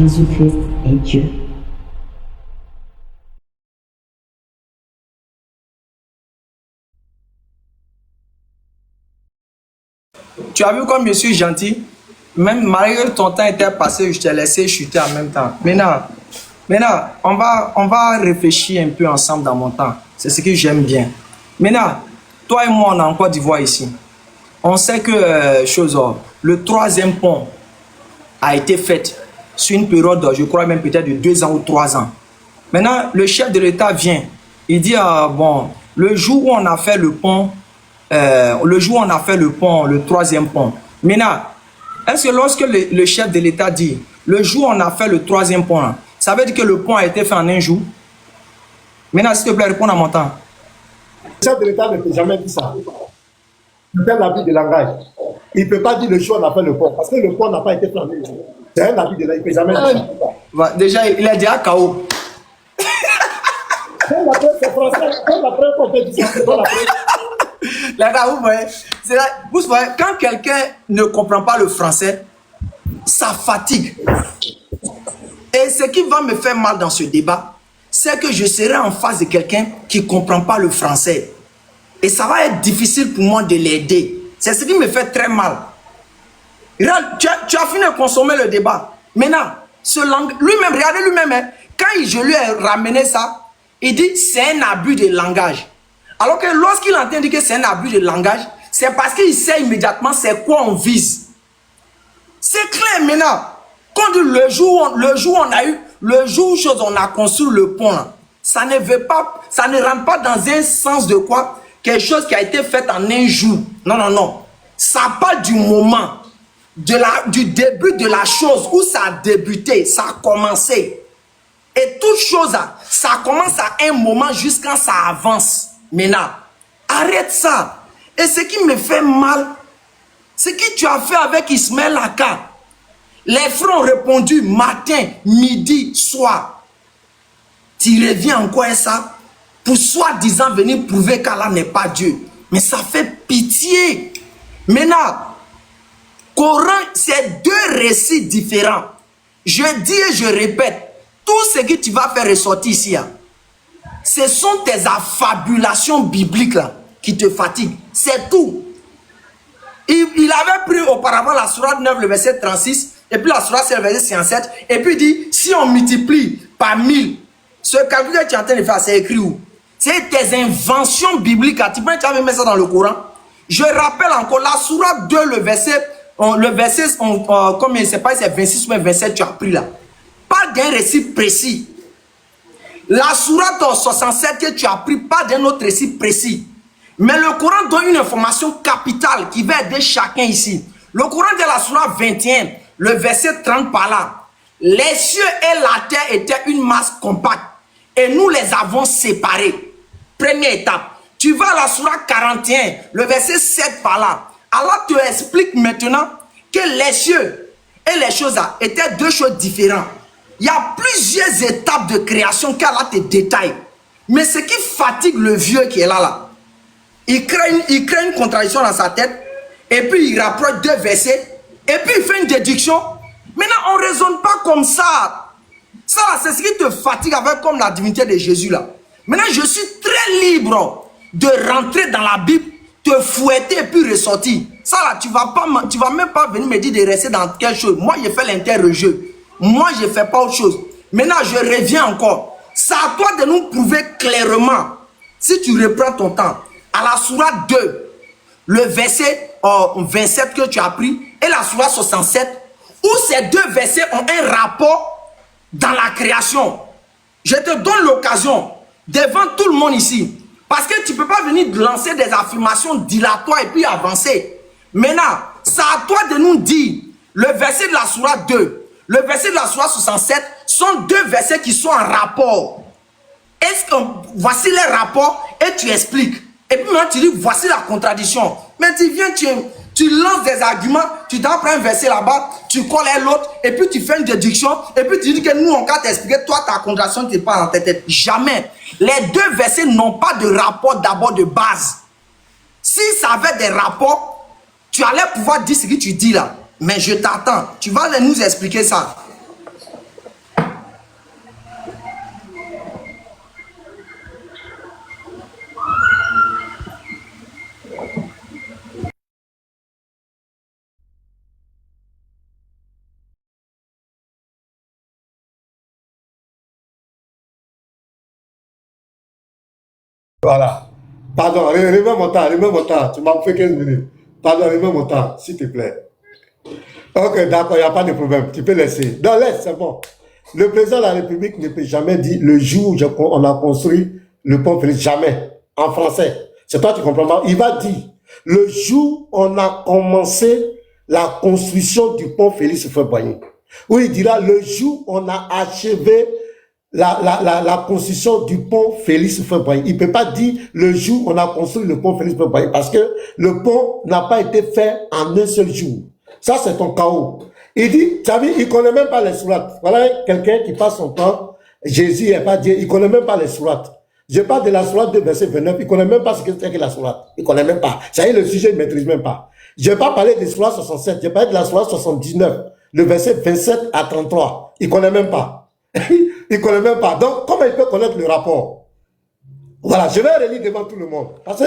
Jésus-Christ est Dieu. Tu as vu comme je suis gentil? Même malgré que ton temps était passé, je t'ai laissé chuter en même temps. Maintenant, on va réfléchir un peu ensemble dans mon temps. C'est ce que j'aime bien. Maintenant, toi et moi, on est en Côte d'Ivoire ici. On sait que le troisième pont a été fait sur une période, je crois même peut-être de 2 ans ou 3 ans. Maintenant, le chef de l'État vient. Il dit, bon, le jour où on a fait le pont, le troisième pont. Maintenant, est-ce que lorsque le chef de l'État dit, le jour où on a fait le troisième pont, ça veut dire que le pont a été fait en un jour? Maintenant, s'il te plaît, réponds à mon temps. Le chef de l'État ne peut jamais dire ça. C'est un abus de langage. Il ne peut pas dire le jour où on a fait le pont, parce que le pont n'a pas été fait en un jour. C'est un abus de langage, il ne peut jamais dire ça. Déjà, il est déjà KO. Quand la presse est française, quand la presse on peut dire ça, c'est pas la presse. Là, vous voyez, vous voyez, quand quelqu'un ne comprend pas le français, ça fatigue. Et ce qui va me faire mal dans ce débat, c'est que je serai en face de quelqu'un qui ne comprend pas le français. Et ça va être difficile pour moi de l'aider. C'est ce qui me fait très mal. Regarde, tu as fini de consommer le débat. Maintenant, lui-même, regardez lui-même, hein, quand je lui ai ramené ça, il dit c'est un abus de langage. Alors que lorsqu'il entend dire que c'est un abus de langage, c'est parce qu'il sait immédiatement c'est quoi on vise. C'est clair maintenant. Quand le jour où on a construit le pont, ça ne rentre pas dans un sens de quoi? Quelque chose qui a été fait en un jour. Non. Ça parle du moment, du début de la chose, où ça a débuté, ça a commencé. Et toute chose, ça commence à un moment jusqu'à ça avance. Maintenant, arrête ça. Et ce qui me fait mal, c'est ce que tu as fait avec Ismaël Aka. Les frères ont répondu matin, midi, soir. Tu reviens encore à ça pour soi-disant venir prouver qu'Allah n'est pas Dieu. Mais ça fait pitié. Maintenant, Coran, c'est 2 récits différents. Je dis et je répète, tout ce que tu vas faire ressortir ici, ce sont tes affabulations bibliques là, qui te fatiguent. C'est tout. Il avait pris auparavant la sourate 9, le verset 36, et puis la sourate 7, le verset 57, et puis il dit, si on multiplie par 1000, ce calcul que tu es en train de faire, c'est écrit où? C'est tes inventions bibliques. Tu peux même mettre ça dans le Coran. Je rappelle encore, la sourate 2, le verset, comme je ne sais pas, c'est 26 ou 27, tu as pris là. Pas d'un récit précis. La sourate 67 que tu as pris, pas d'un autre récit précis. Mais le Coran donne une information capitale qui va aider chacun ici. Le Coran de la sourate 21, le verset 30 par là. Les cieux et la terre étaient une masse compacte et nous les avons séparés. Première étape. Tu vas à la sourate 41, le verset 7 par là. Allah te explique maintenant que les cieux et les choses là étaient 2 choses différentes. Il y a plusieurs étapes de création qu'Allah te détaille. Mais ce qui fatigue le vieux qui est là, il crée une contradiction dans sa tête, et puis il rapproche 2 versets, et puis il fait une déduction. Maintenant, on ne raisonne pas comme ça. Ça, c'est ce qui te fatigue avec comme la divinité de Jésus là. Maintenant, je suis très libre de rentrer dans la Bible, te fouetter et puis ressortir. Ça là, tu vas même pas venir me dire de rester dans quelque chose. Moi, j'ai fait l'interjeu. Moi, je ne fais pas autre chose. Maintenant, je reviens encore. C'est à toi de nous prouver clairement, si tu reprends ton temps, à la sourate 2, le verset 27 que tu as pris, et la sourate 67, où ces 2 versets ont un rapport dans la création. Je te donne l'occasion, devant tout le monde ici, parce que tu ne peux pas venir lancer des affirmations dilatoires et puis avancer. Maintenant, c'est à toi de nous dire, le verset de la sourate 2, le verset de la sourate 67 sont 2 versets qui sont en rapport. Est-ce que voici les rapports et tu expliques. Et puis maintenant tu dis voici la contradiction. Mais tu viens, tu lances des arguments, tu t'en prends un verset là-bas, tu colles l'autre, et puis tu fais une déduction, et puis tu dis que nous on va t'expliquer, toi ta contradiction n'est pas dans ta tête. Jamais. Les 2 versets n'ont pas de rapport d'abord de base. Si ça avait des rapports, tu allais pouvoir dire ce que tu dis là. Mais je t'attends. Tu vas nous expliquer ça. Voilà. Pardon, remets mon temps. Tu m'as fait 15 minutes. Pardon, remets mon temps, s'il te plaît. Ok, d'accord, il n'y a pas de problème. Tu peux laisser. Non, laisse, c'est bon. Le président de la République ne peut jamais dire le jour où on a construit le pont Félix. Jamais. En français. C'est toi qui comprends pas. Il va dire le jour où on a commencé la construction du pont Félix Houphouët-Boigny. Ou il dira le jour où on a achevé la construction du pont Félix Houphouët-Boigny. Il ne peut pas dire le jour où on a construit le pont Félix Houphouët-Boigny parce que le pont n'a pas été fait en un seul jour. Ça, c'est ton chaos. Il dit, tu as vu, il ne connaît même pas les sourates. Voilà quelqu'un qui passe son temps, Jésus n'est pas Dieu, il ne connaît même pas les sourates. Je parle de la sourate de verset 29, il ne connaît même pas ce que c'est que la sourate. Il ne connaît même pas. Ça y est, le sujet, il ne maîtrise même pas. Je n'ai pas parlé de sourate 67, j'ai parlé de la sourate 79, le verset 27 à 33. Il ne connaît même pas. Il ne connaît même pas. Donc, comment il peut connaître le rapport? Voilà, je vais relire devant tout le monde. Parce que,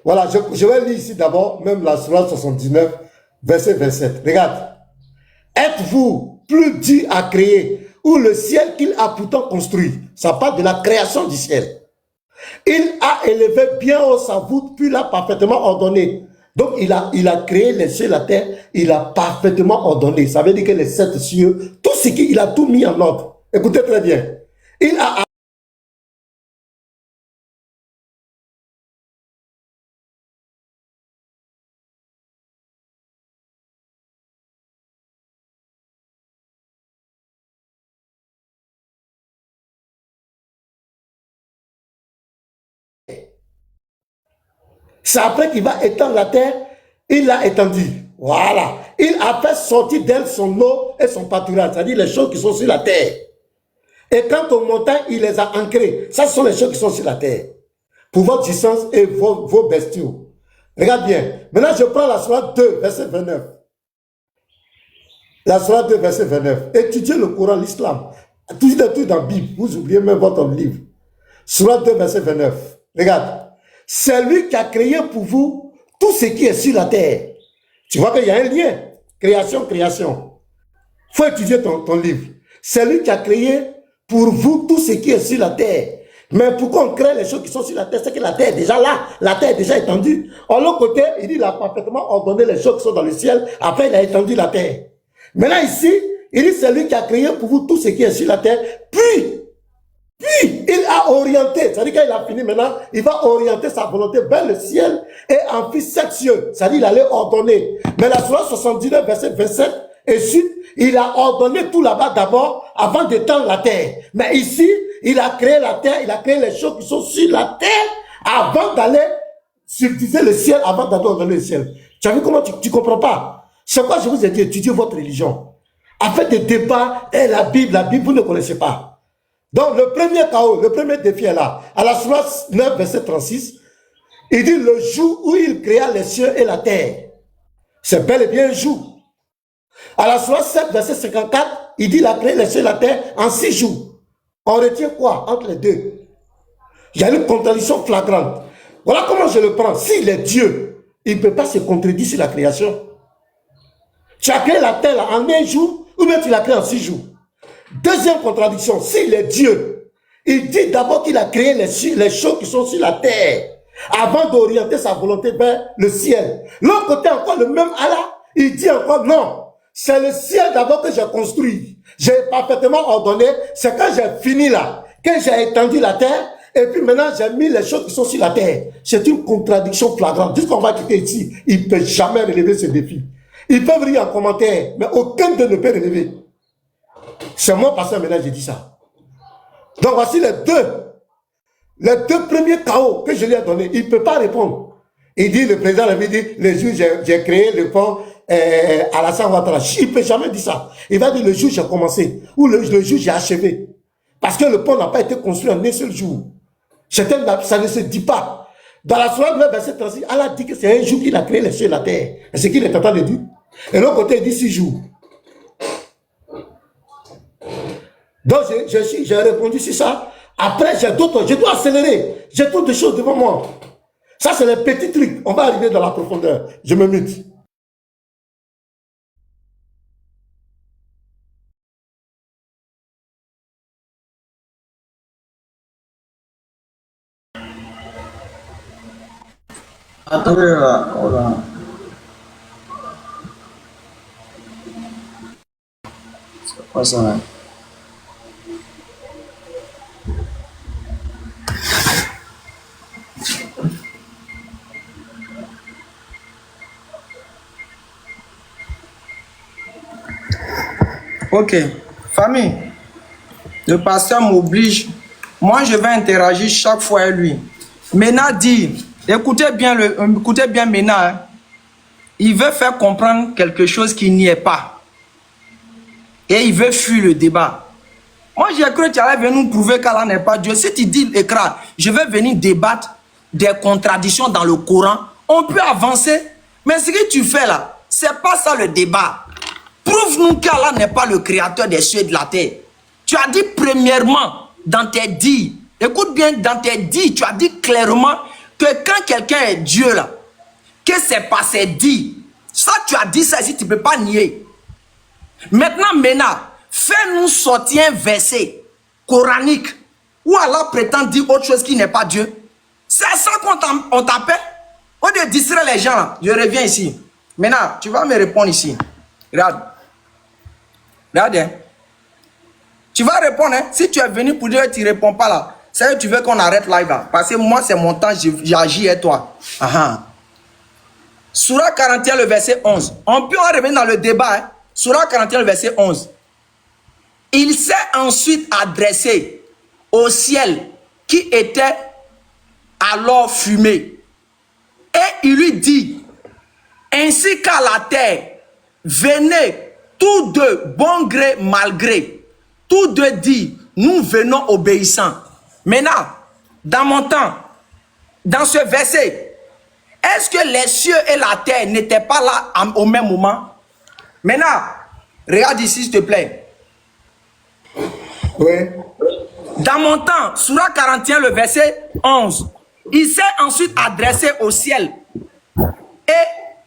voilà, je vais lire ici d'abord, même la sourate 79, verset 27. Regarde. Êtes-vous plus dur à créer ou le ciel qu'il a pourtant construit? Ça parle de la création du ciel. Il a élevé bien haut sa voûte, puis l'a parfaitement ordonné. Donc, il a créé les cieux et la terre, il a parfaitement ordonné. Ça veut dire que les 7 cieux, tout ce qu'il a tout mis en ordre. Écoutez très bien. Il a c'est après qu'il va étendre la terre, il l'a étendue. Voilà. Il a fait sortir d'elle son eau et son pâturage, c'est-à-dire les choses qui sont sur la terre. Et quant aux montagnes, il les a ancrées. Ça, ce sont les choses qui sont sur la terre. Pour votre puissance et vos bestiaux. Regarde bien. Maintenant, je prends la sourate 2, verset 29. La sourate 2, verset 29. Étudiez le Coran, l'islam. Tout dans la Bible. Vous oubliez même votre livre. Sourate 2, verset 29. Regarde. C'est lui qui a créé pour vous tout ce qui est sur la terre. Tu vois qu'il y a un lien. Création, création. Il faut étudier ton livre. C'est lui qui a créé pour vous tout ce qui est sur la terre. Mais pourquoi on crée les choses qui sont sur la terre? C'est que la terre est déjà là. La terre est déjà étendue. En l'autre côté, il dit qu'il a parfaitement ordonné les choses qui sont dans le ciel. Après, il a étendu la terre. Maintenant ici, il dit c'est lui qui a créé pour vous tout ce qui est sur la terre. Puis, il a orienté, c'est-à-dire qu'il a fini maintenant, il va orienter sa volonté vers le ciel et en fit 7 cieux. C'est-à-dire qu'il allait ordonner. Mais la sourate 79, verset 27, et suite, il a ordonné tout là-bas d'abord avant d'étendre la terre. Mais ici, il a créé la terre, il a créé les choses qui sont sur la terre avant d'aller subdiviser le ciel, avant d'aller ordonner le ciel. Tu as vu comment tu ne comprends pas? C'est pourquoi je vous ai dit, étudiez votre religion. Afin de débat, et la Bible, vous ne connaissez pas. Donc, le premier chaos, le premier défi est là. À la sourate 9, verset 36, il dit le jour où il créa les cieux et la terre. C'est bel et bien un jour. À la sourate 7, verset 54, il dit il a créé les cieux et la terre en 6 jours. On retient quoi entre les deux? Il y a une contradiction flagrante. Voilà comment je le prends. S'il est Dieu, il ne peut pas se contredire sur la création. Tu as créé la terre là, en un jour, ou bien tu l'as créé en 6 jours. Deuxième contradiction, s'il est Dieu, il dit d'abord qu'il a créé les choses qui sont sur la terre avant d'orienter sa volonté vers le ciel. L'autre côté encore, le même Allah, il dit encore non, c'est le ciel d'abord que j'ai construit. J'ai parfaitement ordonné, c'est quand j'ai fini là, que j'ai étendu la terre, et puis maintenant j'ai mis les choses qui sont sur la terre. C'est une contradiction flagrante. Jusqu'on va quitter ici, il ne peut jamais relever ce défi. Ils peuvent rire en commentaire, mais aucun d'eux ne peut relever. C'est moi, pasteur, maintenant, j'ai dit ça. Donc, voici les deux premiers chaos que je lui ai donnés. Il ne peut pas répondre. Il dit, le président avait dit, le jour j'ai créé le pont Alassane Ouattara. Il ne peut jamais dire ça. Il va dire, le jour j'ai commencé, ou le jour j'ai achevé. Parce que le pont n'a pas été construit en un seul jour. Ça ne se dit pas. Dans la soirée, verset 36, Allah dit que c'est un jour qu'il a créé les cieux et la terre. Et ce qu'il est en train de dire. Et l'autre côté, il dit 6 jours. Donc, j'ai répondu sur ça. Après, j'ai d'autres. Je dois accélérer. J'ai d'autres choses devant moi. Ça, c'est les petits trucs. On va arriver dans la profondeur. Je me mute. Attendez là. Oh là. C'est quoi ça là? Ok. Famille, le pasteur m'oblige. Moi, je vais interagir chaque fois avec lui. Mena dit, écoutez bien Mena, hein. Il veut faire comprendre quelque chose qui n'y est pas. Et il veut fuir le débat. Moi, j'ai cru que tu allais venir nous prouver qu'Allah n'est pas Dieu. Si tu dis l'écran, je vais venir débattre des contradictions dans le Coran, on peut avancer. Mais ce que tu fais là, c'est pas ça le débat. Prouve-nous qu'Allah n'est pas le créateur des cieux et de la terre. Tu as dit premièrement dans tes dits, écoute bien, dans tes dits, tu as dit clairement que quand quelqu'un est Dieu là, que c'est pas ses dits. Ça, tu as dit ça ici, tu ne peux pas nier. Maintenant, fais-nous sortir un verset coranique où Allah prétend dire autre chose qui n'est pas Dieu. C'est à ça qu'on t'appelle. On de distraire les gens là. Je reviens ici. Maintenant, tu vas me répondre ici. Regarde. Regarde. Hein. Tu vas répondre. Hein. Si tu es venu pour dire que tu ne réponds pas là, c'est que tu veux qu'on arrête live là. Parce que moi, c'est mon temps, j'agis et toi. Surah 41, le verset 11. On peut en revenir dans le débat. Hein. Surah 41, le verset 11. Il s'est ensuite adressé au ciel qui était alors fumé. Et il lui dit, ainsi qu'à la terre, venez tous deux, bon gré, mal gré. Tous deux disent, nous venons obéissants. Maintenant, dans mon temps, dans ce verset, est-ce que les cieux et la terre n'étaient pas là au même moment? Maintenant, regarde ici, s'il te plaît. Oui. Dans mon temps, Surah 41, le verset 11, il s'est ensuite adressé au ciel et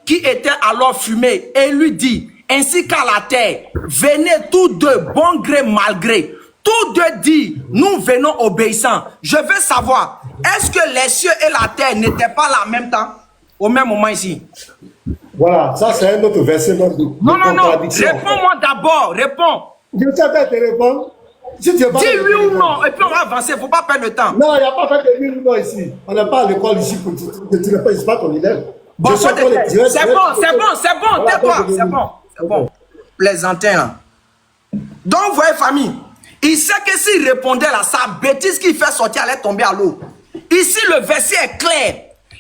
qui était alors fumé et lui dit, ainsi qu'à la terre, venez tous deux, bon gré, mal gré. Tous deux disent, nous venons obéissants. Je veux savoir, est-ce que les cieux et la terre n'étaient pas là en même temps? Au même moment ici. Voilà, ça c'est un autre verset. Non, réponds-moi d'abord, réponds. Je sais pas te répondre. Si tu dis oui ou non, et puis on va avancer, il ne faut pas perdre le temps. Non, il n'y a pas fait de oui ou non ici. On n'est pas à l'école ici pour que tu ne fasses pas ton élève. Bon, c'est bon, tais-toi, c'est bon. Plaisantin là. Donc, vous voyez, famille, il sait que s'il répondait là, sa bêtise qu'il fait sortir allait tomber à l'eau. Ici, le verset est clair.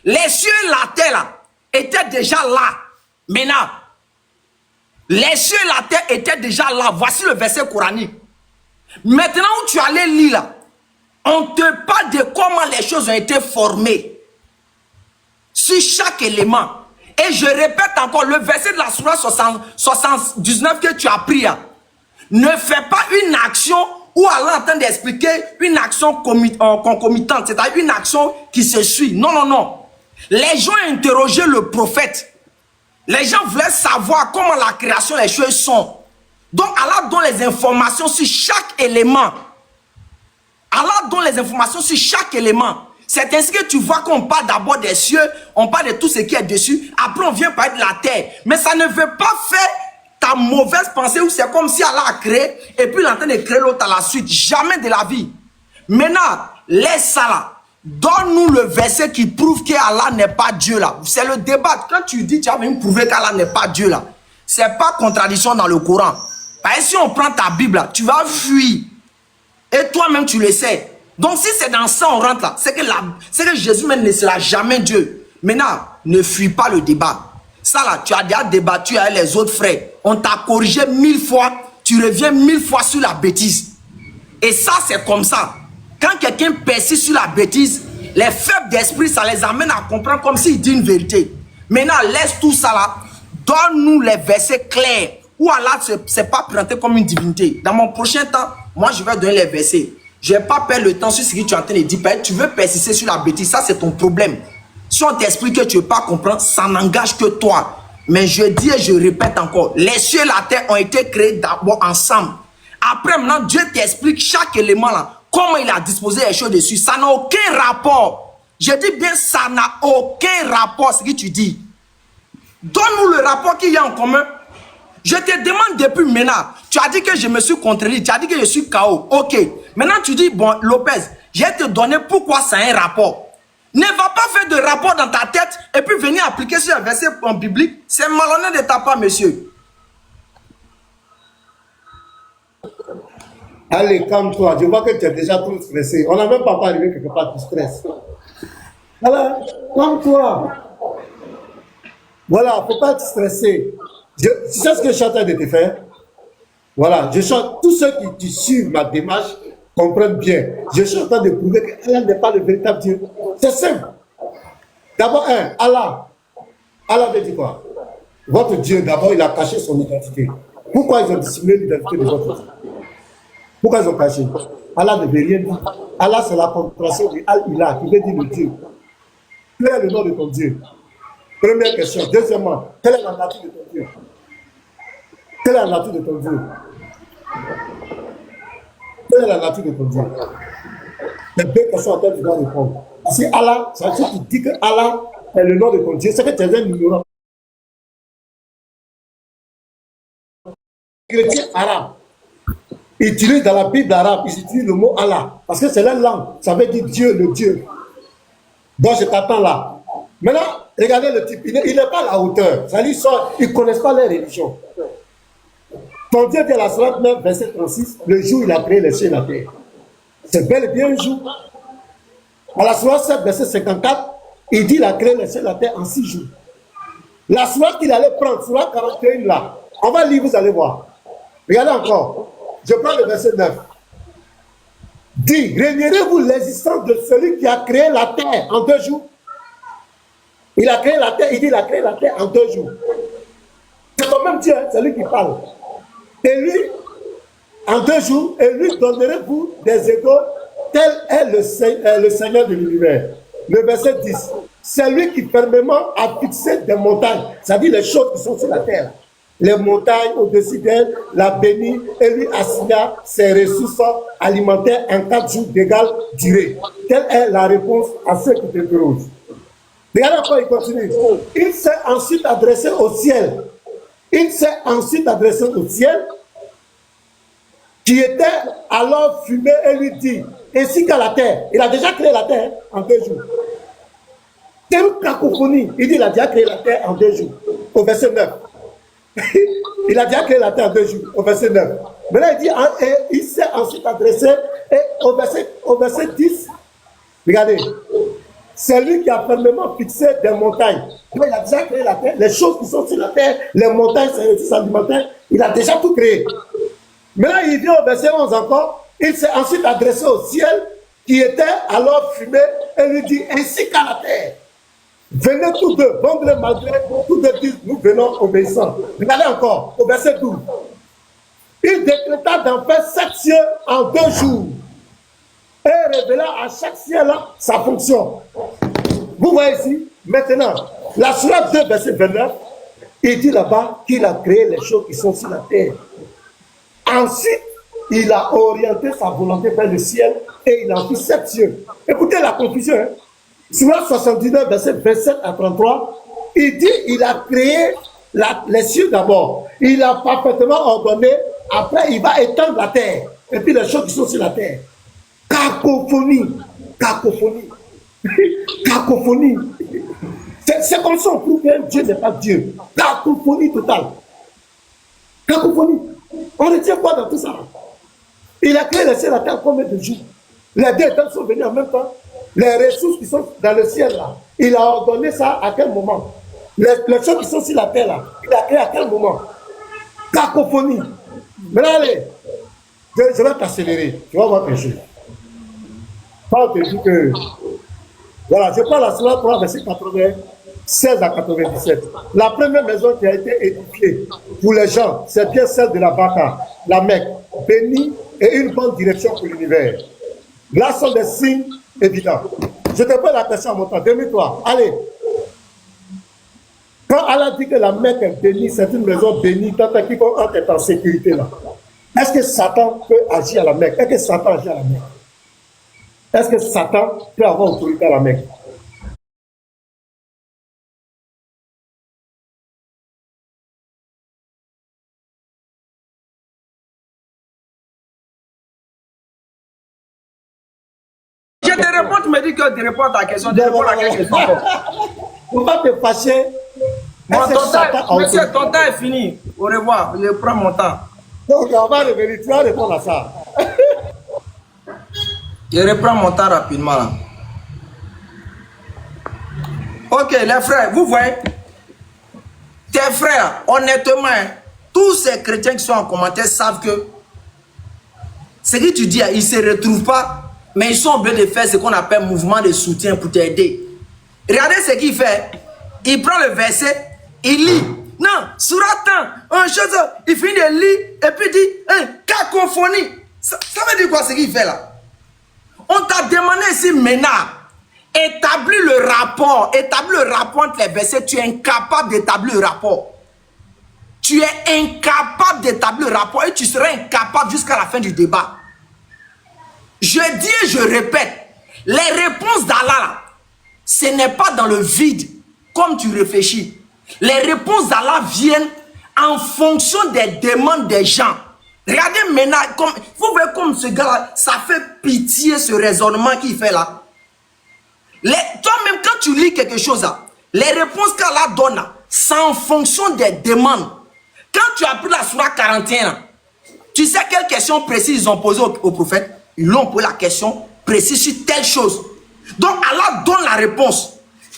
Les cieux et la terre là, étaient déjà là. Maintenant, les cieux et la terre étaient déjà là. Voici le verset coranique. Maintenant où tu allais lire là, on te parle de comment les choses ont été formées. Sur chaque élément. Et je répète encore, le verset de la Surah 79 que tu as pris là, ne fait pas une action où Allah est en train d'expliquer une action concomitante, c'est-à-dire une action qui se suit. Non, non, non. Les gens ont interrogé le prophète. Les gens voulaient savoir comment la création, les choses sont. Donc Allah donne les informations sur chaque élément. Allah donne les informations sur chaque élément. C'est ainsi que tu vois qu'on parle d'abord des cieux, on parle de tout ce qui est dessus, après on vient parler de la terre. Mais ça ne veut pas faire ta mauvaise pensée où c'est comme si Allah a créé et puis il est en train de créer l'autre à la suite. Jamais de la vie. Maintenant, laisse ça là. Donne-nous le verset qui prouve qu'Allah n'est pas Dieu là. C'est le débat. Quand tu dis tu vas venir prouver qu'Allah n'est pas Dieu là, c'est pas contradiction dans le Coran. Parce que si on prend ta Bible là, tu vas fuir. Et toi-même tu le sais. Donc si c'est dans ça on rentre là, c'est que Jésus même ne sera jamais Dieu. Maintenant, ne fuis pas le débat. Ça là, tu as déjà débattu avec les autres frères. On t'a corrigé 1000 fois, tu reviens 1000 fois sur la bêtise. Et ça c'est comme ça. Quand quelqu'un persiste sur la bêtise, les faibles d'esprit, ça les amène à comprendre comme s'il dit une vérité. Maintenant, laisse tout ça là. Donne-nous les versets clairs où Allah ne s'est pas présenté comme une divinité. Dans mon prochain temps, moi je vais donner les versets. Je ne vais pas perdre le temps sur ce que tu es en train de dire. Tu veux persister sur la bêtise, ça c'est ton problème. Si on t'explique que tu ne veux pas comprendre, ça n'engage que toi. Mais je dis et je répète encore, les cieux et la terre ont été créés d'abord ensemble. Après maintenant, Dieu t'explique chaque élément là, comment il a disposé les choses dessus. Ça n'a aucun rapport Je dis bien, ça n'a aucun rapport ce que tu dis. Donne-nous le rapport qu'il y a en commun. Je te demande depuis maintenant. Tu as dit que je me suis contredit. Tu as dit que je suis KO. Ok. Maintenant, tu dis, bon, Lopez, je vais te donner pourquoi ça a un rapport. Ne va pas faire de rapport dans ta tête et puis venir appliquer sur un verset en biblique. C'est malhonnête de ta part, monsieur. Allez, calme-toi. Je vois que tu es déjà trop stressé. On n'a même pas arrivé quelque part, tu stresses. Voilà, calme-toi. Voilà, il ne faut pas être stressé. Tu sais ce que je suis en train de te faire? Voilà, je chante. Tous ceux qui suivent ma démarche comprennent bien. Je suis en train de prouver qu'Allah n'est pas le véritable Dieu. C'est simple. D'abord, Allah. Allah veut dire quoi? Votre Dieu, d'abord, il a caché son identité. Pourquoi ils ont dissimulé l'identité de votre Dieu? Pourquoi ils ont caché? Allah ne veut rien dire. Allah, c'est la contraction de Al-Ilah, qui veut dire le Dieu. Quel est le nom de ton Dieu? Première question. Deuxièmement, quelle est la nature de ton Dieu? Quelle est la nature de ton Dieu? Quelle est la nature de ton Dieu? Les deux questions auxquelles tu dois répondre. Si Allah, ça veut dire que tu dis que Allah est le nom de ton Dieu, c'est que tu es un ignorant. Les chrétiens arabes utilisent dans la Bible arabe, ils utilisent le mot Allah, parce que c'est leur langue, ça veut dire Dieu, le Dieu. Donc je t'attends là. Maintenant, regardez le type, il n'est pas à la hauteur. Ça lui sort, ils ne connaissent pas les religions. Ton Dieu dit à la Sourate 9, verset 36, le jour où il a créé les cieux et la terre. C'est bel et bien un jour. À la Sourate 7, verset 54, il dit qu'il a créé les cieux et la terre en 6 jours. La Sourate qu'il allait prendre, Sourate 41 là, on va lire, vous allez voir. Regardez encore. Je prends le verset 9. Dit, régnerez-vous l'existence de celui qui a créé la terre en 2 jours? Il a créé la terre, il dit qu'il a créé la terre en 2 jours. C'est ton même Dieu, c'est lui qui parle. Et lui, en 2 jours, et lui donnerez-vous des égaux, tel est le Seigneur de l'univers. Le verset 10. C'est lui qui fermement a fixé des montagnes, c'est-à-dire les choses qui sont sur la terre. Les montagnes au-dessus d'elle, l'a béni et lui assigna ses ressources alimentaires en 4 jours d'égale durée. Telle est la réponse à ceux qui te interrogent. Regardez encore, il continue. Il s'est ensuite adressé au ciel. Il s'est ensuite adressé au ciel, qui était alors fumé, et lui dit, ainsi qu'à la terre. Il a déjà créé la terre en 2 jours. C'est une cacophonie. Il dit qu'il a déjà créé la terre en 2 jours. Au verset 9. Il a déjà créé la terre en 2 jours. Au verset 9. Maintenant, il dit, et il s'est ensuite adressé, et au verset 10, regardez. C'est lui qui a fermement fixé des montagnes. Il a déjà créé la terre, les choses qui sont sur la terre, les montagnes, ses ressources alimentaires, il a déjà tout créé. Maintenant, il vient au verset 11 encore, il s'est ensuite adressé au ciel, qui était alors fumé, et lui dit, ainsi qu'à la terre, venez tous deux, bon gré mal gré, tous deux disent, nous venons obéissants. Regardez encore, au verset 12. Il décréta d'en faire 7 cieux en 2 jours. Et révéla à chaque ciel sa fonction. Vous voyez ici, maintenant, la Sourate 2, verset 29, il dit là-bas qu'il a créé les choses qui sont sur la terre. Ensuite, il a orienté sa volonté vers le ciel et il a fait 7 cieux. Écoutez la confusion. Hein? Sourate 79, verset 27 à 33, il dit qu'il a créé les cieux d'abord. Il a parfaitement ordonné, après il va étendre la terre. Et puis les choses qui sont sur la terre. Cacophonie, cacophonie, cacophonie. C'est comme ça on prouve que Dieu n'est pas Dieu. Cacophonie totale. Cacophonie. On retient quoi dans tout ça? Il a créé le ciel et la terre combien de jours? Les 2 étoiles sont venus en même temps. Les ressources qui sont dans le ciel là, il a ordonné ça à quel moment? Les choses qui sont sur la terre là, il a créé à quel moment? Cacophonie. Maintenant allez, je vais t'accélérer. Tu vas voir quelque chose. Paul te dit que, voilà, je prends la Sourate 3, verset 96 à 97. La première maison qui a été édifiée pour les gens, c'est bien celle de la Baka, la Mecque, bénie et une bonne direction pour l'univers. Là sont des signes évidents. Je te pose la question en montant, 2003, allez. Quand Allah dit que la Mecque est bénie, c'est une maison bénie, tant qu'il faut être en sécurité là. Est-ce que Satan peut agir à la Mecque? Est-ce que Satan agit à la Mecque? Est-ce que Satan peut avoir autorité à la Mecque? dit que tu réponds à ta question, tu réponds à la question. Faut pas te fâcher. Bon, monsieur, ton temps est fini. Au revoir, je prends mon temps. Donc, on va revenir, tu vas répondre à ça. Je reprends mon temps rapidement. Là. Ok, les frères, vous voyez, tes frères, honnêtement, tous ces chrétiens qui sont en commentaire savent que ce que tu dis, ils ne se retrouvent pas, mais ils sont obligés de faire ce qu'on appelle mouvement de soutien pour t'aider. Regardez ce qu'il fait. Il prend le verset, il lit. Non, suratan, il finit de lire et puis il dit, cacophonie. Ça veut dire quoi ce qu'il fait là? On t'a demandé ici maintenant, établis le rapport entre les versets. Tu es incapable d'établir le rapport. Tu es incapable d'établir le rapport et tu seras incapable jusqu'à la fin du débat. Je dis et je répète, les réponses d'Allah, ce n'est pas dans le vide comme tu réfléchis. Les réponses d'Allah viennent en fonction des demandes des gens. Regardez maintenant, vous voyez comme ce gars-là, ça fait pitié ce raisonnement qu'il fait là. Toi-même, quand tu lis quelque chose, là, les réponses qu'Allah donne, c'est en fonction des demandes. Quand tu as pris la sourate 41, tu sais quelle question précise ils ont posée au prophète? Ils l'ont posé la question précise sur telle chose. Donc Allah donne la réponse.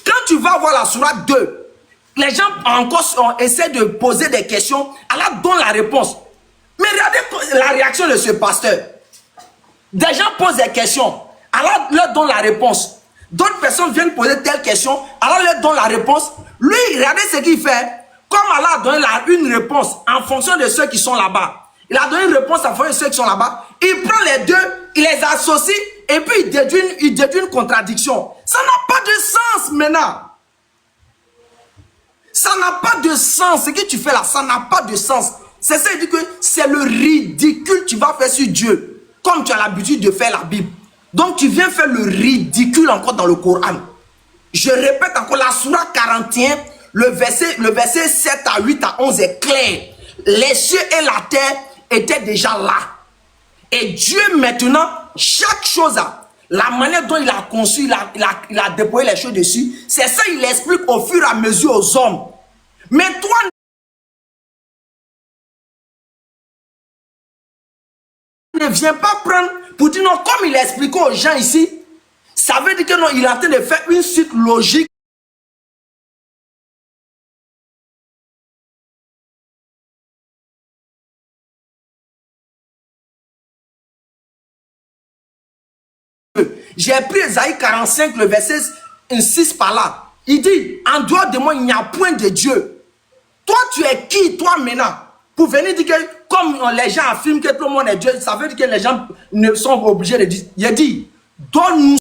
Quand tu vas voir la sourate 2, les gens encore essaient de poser des questions. Allah donne la réponse. Mais regardez la réaction de ce pasteur. Des gens posent des questions. Allah leur donne la réponse. D'autres personnes viennent poser telle question. Allah leur donne la réponse. Lui, regardez ce qu'il fait. Comme Allah a donné une réponse en fonction de ceux qui sont là-bas. Il a donné une réponse en fonction de ceux qui sont là-bas. Il prend les deux, il les associe et puis il déduit une contradiction. Ça n'a pas de sens maintenant. Ça n'a pas de sens. Ce que tu fais là, ça n'a pas de sens. C'est ça, il dit que c'est le ridicule que tu vas faire sur Dieu. Comme tu as l'habitude de faire la Bible. Donc tu viens faire le ridicule encore dans le Coran. Je répète encore, la sourate 41, le verset 7 à 8 à 11 est clair. Les cieux et la terre étaient déjà là. Et Dieu maintenant, chaque chose, la manière dont il a conçu, il a déployé les choses dessus, c'est ça il explique au fur et à mesure aux hommes. Mais toi, ne viens pas prendre pour dire non, comme il a expliqué aux gens ici, ça veut dire que non, il est en train de faire une suite logique. J'ai pris Esaïe 45, le verset 6 par là. Il dit, en dehors de moi, il n'y a point de Dieu. Toi, tu es qui, toi, maintenant, pour venir dire que, comme les gens affirment que tout le monde est Dieu, ça veut dire que les gens ne sont obligés de dire. Il a dit, donne-nous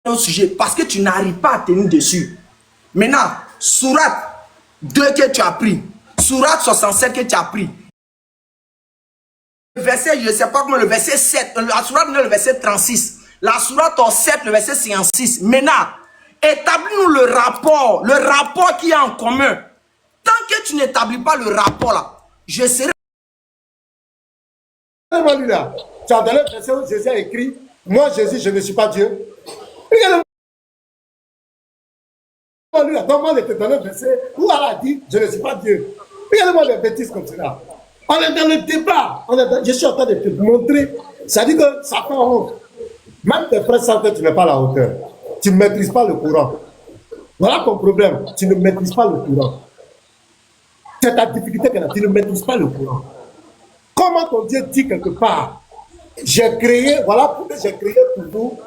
un sujet, parce que tu n'arrives pas à tenir dessus. Maintenant, sourate 2 que tu as pris, sourate 67 que tu as pris, le verset, je ne sais pas comment, le verset 7, la sourate 9, le verset 36, la sourate 7, le verset 56. Maintenant, établis-nous le rapport qui est en commun. Tant que tu n'établis pas le rapport là, je serai... Tu as dans le verset où Jésus a écrit, moi Jésus, je ne suis pas Dieu. Regardez-moi, donne-moi dans le verset où Allah a dit, je ne suis pas Dieu. Regardez-moi les bêtises comme cela. On est dans le débat. Je suis en train de te montrer. Ça dit que ça fait honte. Même tes frères savent que tu n'es pas à la hauteur. Tu ne maîtrises pas le courant. Voilà ton problème. Tu ne maîtrises pas le courant. C'est ta difficulté que tu ne maîtrises pas le courant. Comment ton Dieu dit quelque part, j'ai créé, voilà pourquoi j'ai créé pour vous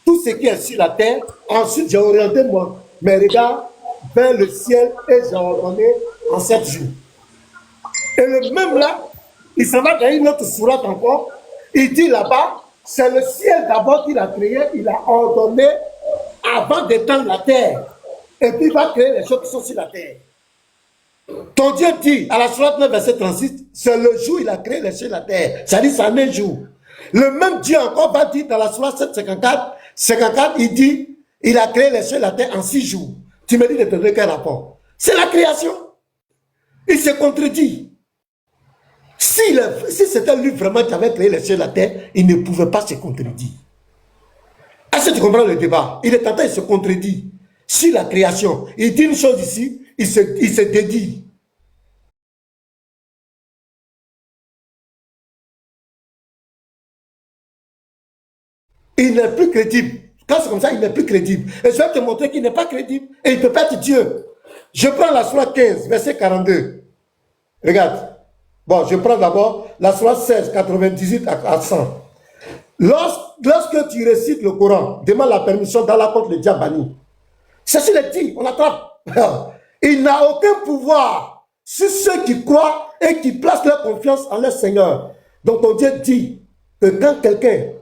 tout ce qui est sur la terre. Ensuite, j'ai orienté mes regards vers le ciel et j'ai ordonné en 7 jours. Et le même là, il s'en va dans une autre sourate encore. Il dit là-bas, c'est le ciel d'abord qu'il a créé, il a ordonné avant d'étendre la terre. Et puis il va créer les choses qui sont sur la terre. Ton Dieu dit, à la sourate 9, verset 36, c'est le jour il a créé les cieux et la terre. Ça dit, c'est en un jour. Le même Dieu encore va dire dans la sourate 754, il dit, il a créé les cieux et la terre en 6 jours. Tu me dis de te donner quel rapport? C'est la création. Il se contredit. Si c'était lui vraiment qui avait créé les cieux et la terre, il ne pouvait pas se contredire. Est-ce que tu comprends le débat? Il est en train de se contredire sur la création. Il dit une chose ici, il se dédie. Il n'est plus crédible. Quand c'est comme ça, il n'est plus crédible. Et je vais te montrer qu'il n'est pas crédible. Et il ne peut pas être Dieu. Je prends la sourate 15, verset 42. Regarde. Bon, je prends d'abord la sourate 16, 98 à 100. Lorsque tu récites le Coran, demande la permission d'Allah contre le diable banni. C'est ce qu'il dit, on l'attrape. Il n'a aucun pouvoir sur ceux qui croient et qui placent leur confiance en leur Seigneur. Donc ton Dieu dit que quand quelqu'un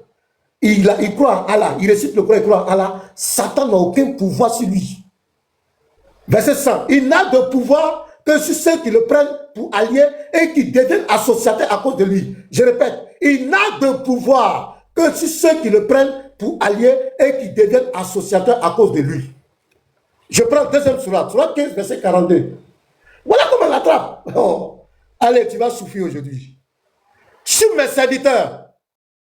il croit en Allah, il récite le Coran, il croit en Allah, Satan n'a aucun pouvoir sur lui. Verset 100. Il n'a de pouvoir que sur ceux qui le prennent pour alliés et qui deviennent associateurs à cause de lui. Je répète, il n'a de pouvoir que sur ceux qui le prennent pour alliés et qui deviennent associateurs à cause de lui. Je prends deuxième sourate, sourate 15, verset 42. Voilà comment on l'attrape. Oh. Allez, tu vas souffrir aujourd'hui. Sur mes serviteurs,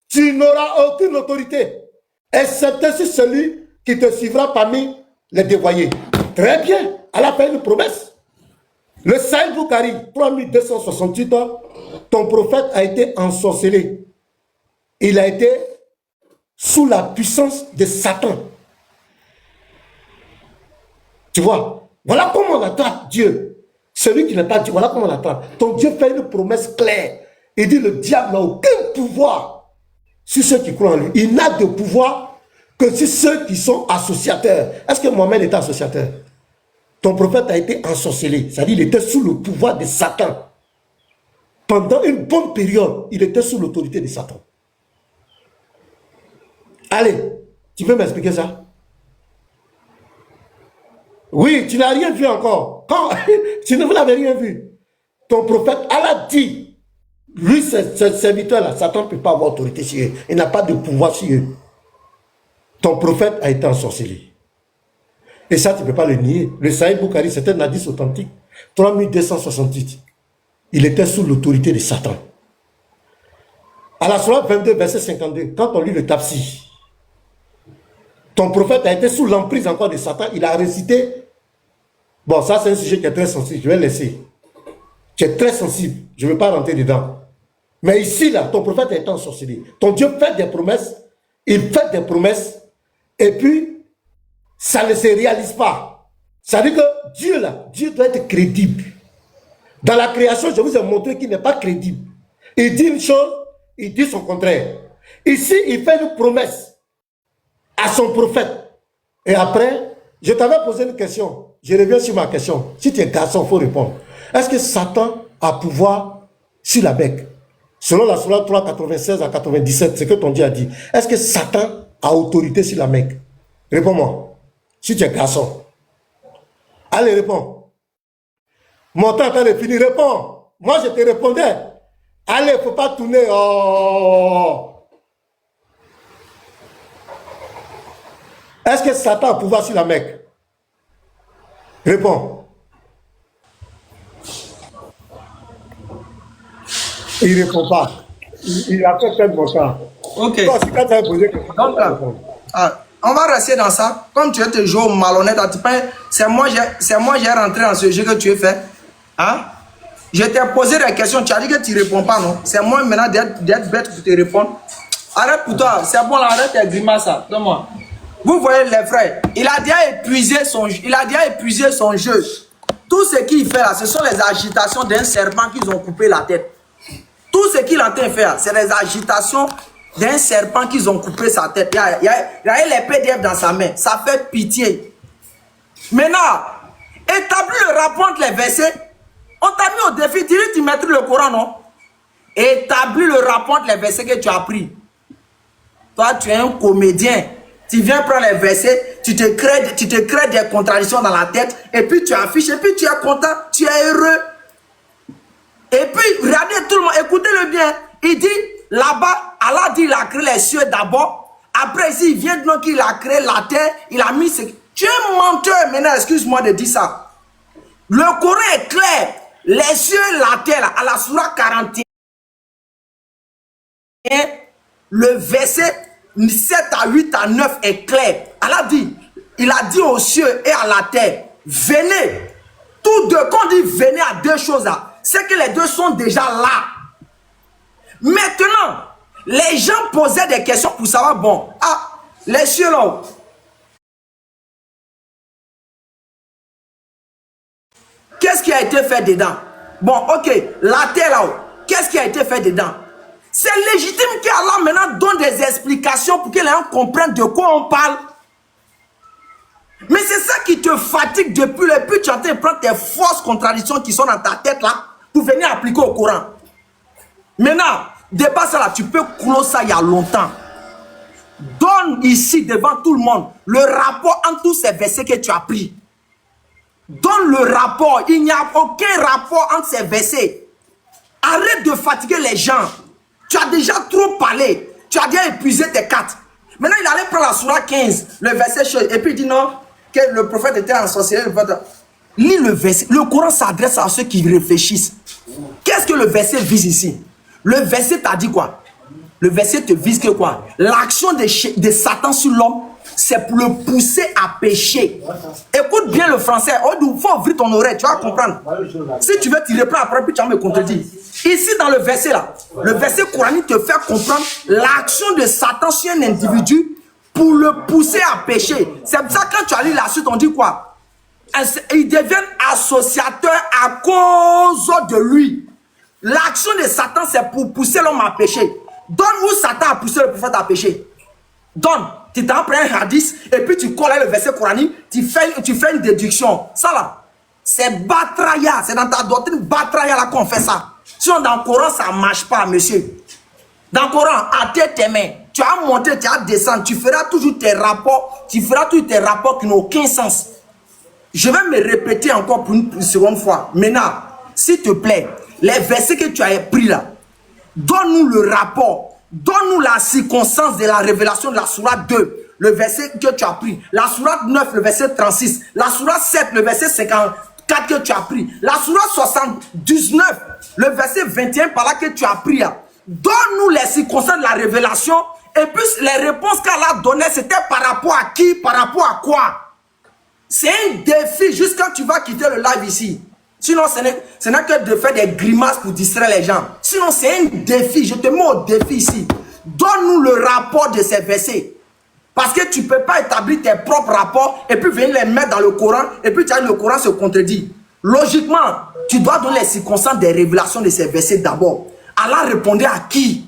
tu n'auras aucune autorité, excepté sur celui qui te suivra parmi les dévoyés. Très bien, Allah fait une promesse. Le Saïd Boukari, 3268 ans, ton prophète a été ensorcelé. Il a été sous la puissance de Satan. Tu vois, voilà comment on attrape Dieu. Celui qui n'est pas Dieu, voilà comment on l'attrape. Ton Dieu fait une promesse claire. Il dit le diable n'a aucun pouvoir sur ceux qui croient en lui. Il n'a de pouvoir que sur ceux qui sont associateurs. Est-ce que Mohamed était associateur? Ton prophète a été ensorcelé. C'est-à-dire qu'il était sous le pouvoir de Satan. Pendant une bonne période, il était sous l'autorité de Satan. Allez, tu peux m'expliquer ça? Oui, tu n'as rien vu encore. Quand tu ne l'avais rien vu. Ton prophète, Allah dit, lui, ce serviteur-là, Satan ne peut pas avoir autorité sur eux. Il n'a pas de pouvoir sur eux. Ton prophète a été ensorcelé. Et ça, tu ne peux pas le nier. Le Saïd Boukari, c'était un hadith authentique. 3268. Il était sous l'autorité de Satan. À la sourate 22, verset 52, quand on lit le tafsir, ton prophète a été sous l'emprise encore de Satan. Il a récité. Bon, ça, c'est un sujet qui est très sensible. Je vais laisser. Tu es très sensible. Je ne veux pas rentrer dedans. Mais ici, là, ton prophète a été ensorcelé. Ton Dieu fait des promesses. Il fait des promesses. Et puis, ça ne se réalise pas. Ça veut dire que Dieu, là, Dieu doit être crédible. Dans la création, je vous ai montré qu'il n'est pas crédible. Il dit une chose, il dit son contraire. Ici, il fait une promesse à son prophète. Et après, je t'avais posé une question. Je reviens sur ma question. Si tu es garçon, il faut répondre. Est-ce que Satan a pouvoir sur la Mecque? Selon la sourate 3, 96 à 97, c'est ce que ton Dieu a dit. Est-ce que Satan a autorité sur la Mecque? Réponds-moi. Si tu es garçon. Allez, réponds. Mon temps est en train de finir. Réponds. Moi, je te répondais. Allez, il ne faut pas tourner. Oh. Est-ce que Satan a pouvoir sur la Mecque? Réponds. Il ne répond pas. Il a fait perdre mon temps. Ok. Toi, si quand tu as posé quelque chose, Donc, on va rester dans ça. Comme tu es toujours malhonnête, c'est moi j'ai rentré dans ce jeu que tu as fait. Hein? Je t'ai posé des questions, tu as dit que tu ne réponds pas, non? C'est moi maintenant d'être bête pour te répondre. Arrête pour toi, c'est bon, là, arrête tes grimaces, ça. Donne-moi. Vous voyez les frères, il a déjà épuisé son jeu. Tout ce qu'il fait là, ce sont les agitations d'un serpent qu'ils ont coupé la tête. Tout ce qu'il est en train de faire, c'est les agitations d'un serpent qu'ils ont coupé sa tête. Il y a les PDF dans sa main. Ça fait pitié. Maintenant, établis le rapport entre les versets. On t'a mis au défi, tu maîtrises le Coran, non? Établis le rapport entre les versets que tu as pris. Toi, tu es un comédien. Tu viens prendre les versets, tu te crées des contradictions dans la tête, et puis tu affiches, et puis tu es content, tu es heureux. Et puis, regardez tout le monde, écoutez-le bien. Il dit, là-bas, Allah dit, il a créé les cieux d'abord. Après, ici, il vient de dire qu'il a créé la terre, il a mis ce... Tu es menteur, maintenant, excuse-moi de dire ça. Le Coran est clair. Les cieux et la terre, là, à la sourate 41, le verset 7 à 8 à 9 est clair. Allah dit, il a dit aux cieux et à la terre, venez. Tous deux, quand on dit venez à deux choses là, c'est que les deux sont déjà là. Maintenant, les gens posaient des questions pour savoir, bon, ah, les cieux là-haut. Qu'est-ce qui a été fait dedans? Bon, ok, la terre là-haut, qu'est-ce qui a été fait dedans? C'est légitime qu'Allah maintenant donne des explications pour que les gens comprennent de quoi on parle. Mais c'est ça qui te fatigue depuis le but. Tu es en train de prendre tes fausses contradictions qui sont dans ta tête là pour venir appliquer au Coran. Maintenant, dépasse ça là, tu peux clore ça il y a longtemps. Donne ici devant tout le monde le rapport entre tous ces versets que tu as pris. Donne le rapport. Il n'y a aucun rapport entre ces versets. Arrête de fatiguer les gens. Tu as déjà trop parlé. Tu as déjà épuisé tes cartes. Maintenant, il allait prendre la sourate 15, le verset chaud, et puis il dit non, que le prophète était un sorcier. Lis le verset. Le Coran s'adresse à ceux qui réfléchissent. Qu'est-ce que le verset vise ici? Le verset t'a dit quoi? Le verset te vise que quoi? L'action de Satan sur l'homme, c'est pour le pousser à pécher. Écoute bien le français. Il faut ouvrir ton oreille, tu vas comprendre. Si tu veux, tu reprends après, puis tu vas me contredire. Ici, dans le verset là, le verset coranique te fait comprendre l'action de Satan sur un individu pour le pousser à pécher. C'est pour ça que quand tu as lu la suite, on dit quoi? Ils deviennent associateurs à cause de lui. L'action de Satan, c'est pour pousser l'homme à pécher. Donne où Satan a poussé le prophète à pécher. Donne. Tu t'en prends un hadith et puis tu colles le verset coranique, tu fais une déduction. Ça là, c'est batraya. C'est dans ta doctrine batraya là qu'on fait ça. Sinon dans le Coran, ça ne marche pas, monsieur. Dans le Coran, à tes mains, tu as monté, tu as descendu, tu feras toujours tes rapports, qui n'ont aucun sens. Je vais me répéter encore pour une seconde fois. Maintenant, s'il te plaît, les versets que tu as pris là, donne-nous le rapport, donne-nous la circonstance de la révélation de la sourate 2, le verset que tu as pris, la sourate 9, le verset 36, la sourate 7, le verset 54 que tu as pris, la sourate 79, le verset 21 par là que tu as pris. Donne-nous les circonstances de la révélation et puis les réponses qu'elle a données, c'était par rapport à qui, par rapport à quoi. C'est un défi jusqu'à quand tu vas quitter le live ici. Sinon, ce n'est que de faire des grimaces pour distraire les gens. Sinon, c'est un défi. Je te mets au défi ici. Donne-nous le rapport de ces versets. Parce que tu ne peux pas établir tes propres rapports et puis venir les mettre dans le Coran et puis tu as le Coran se contredit. Logiquement, tu dois donner les circonstances des révélations de ces versets d'abord. Allah répondait à qui?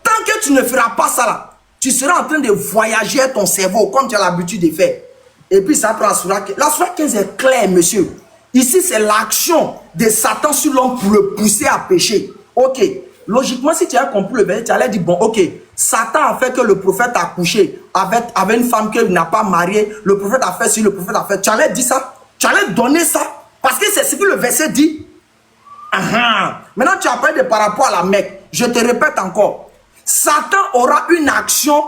Tant que tu ne feras pas ça là, tu seras en train de voyager ton cerveau comme tu as l'habitude de faire. Et puis ça prend la sourate 15. La sourate 15 est claire, monsieur. Ici, c'est l'action de Satan sur l'homme pour le pousser à pécher. Ok. Logiquement, si tu as compris le verset, tu allais dire, bon, ok, Satan a fait que le prophète a couché avec une femme qu'il n'a pas mariée. Le prophète a fait ce, le prophète a fait. Tu allais dire ça? Tu allais donner ça? Parce que c'est ce que le verset dit. Maintenant, tu as parlé par rapport à la Mecque. Je te répète encore. Satan aura une action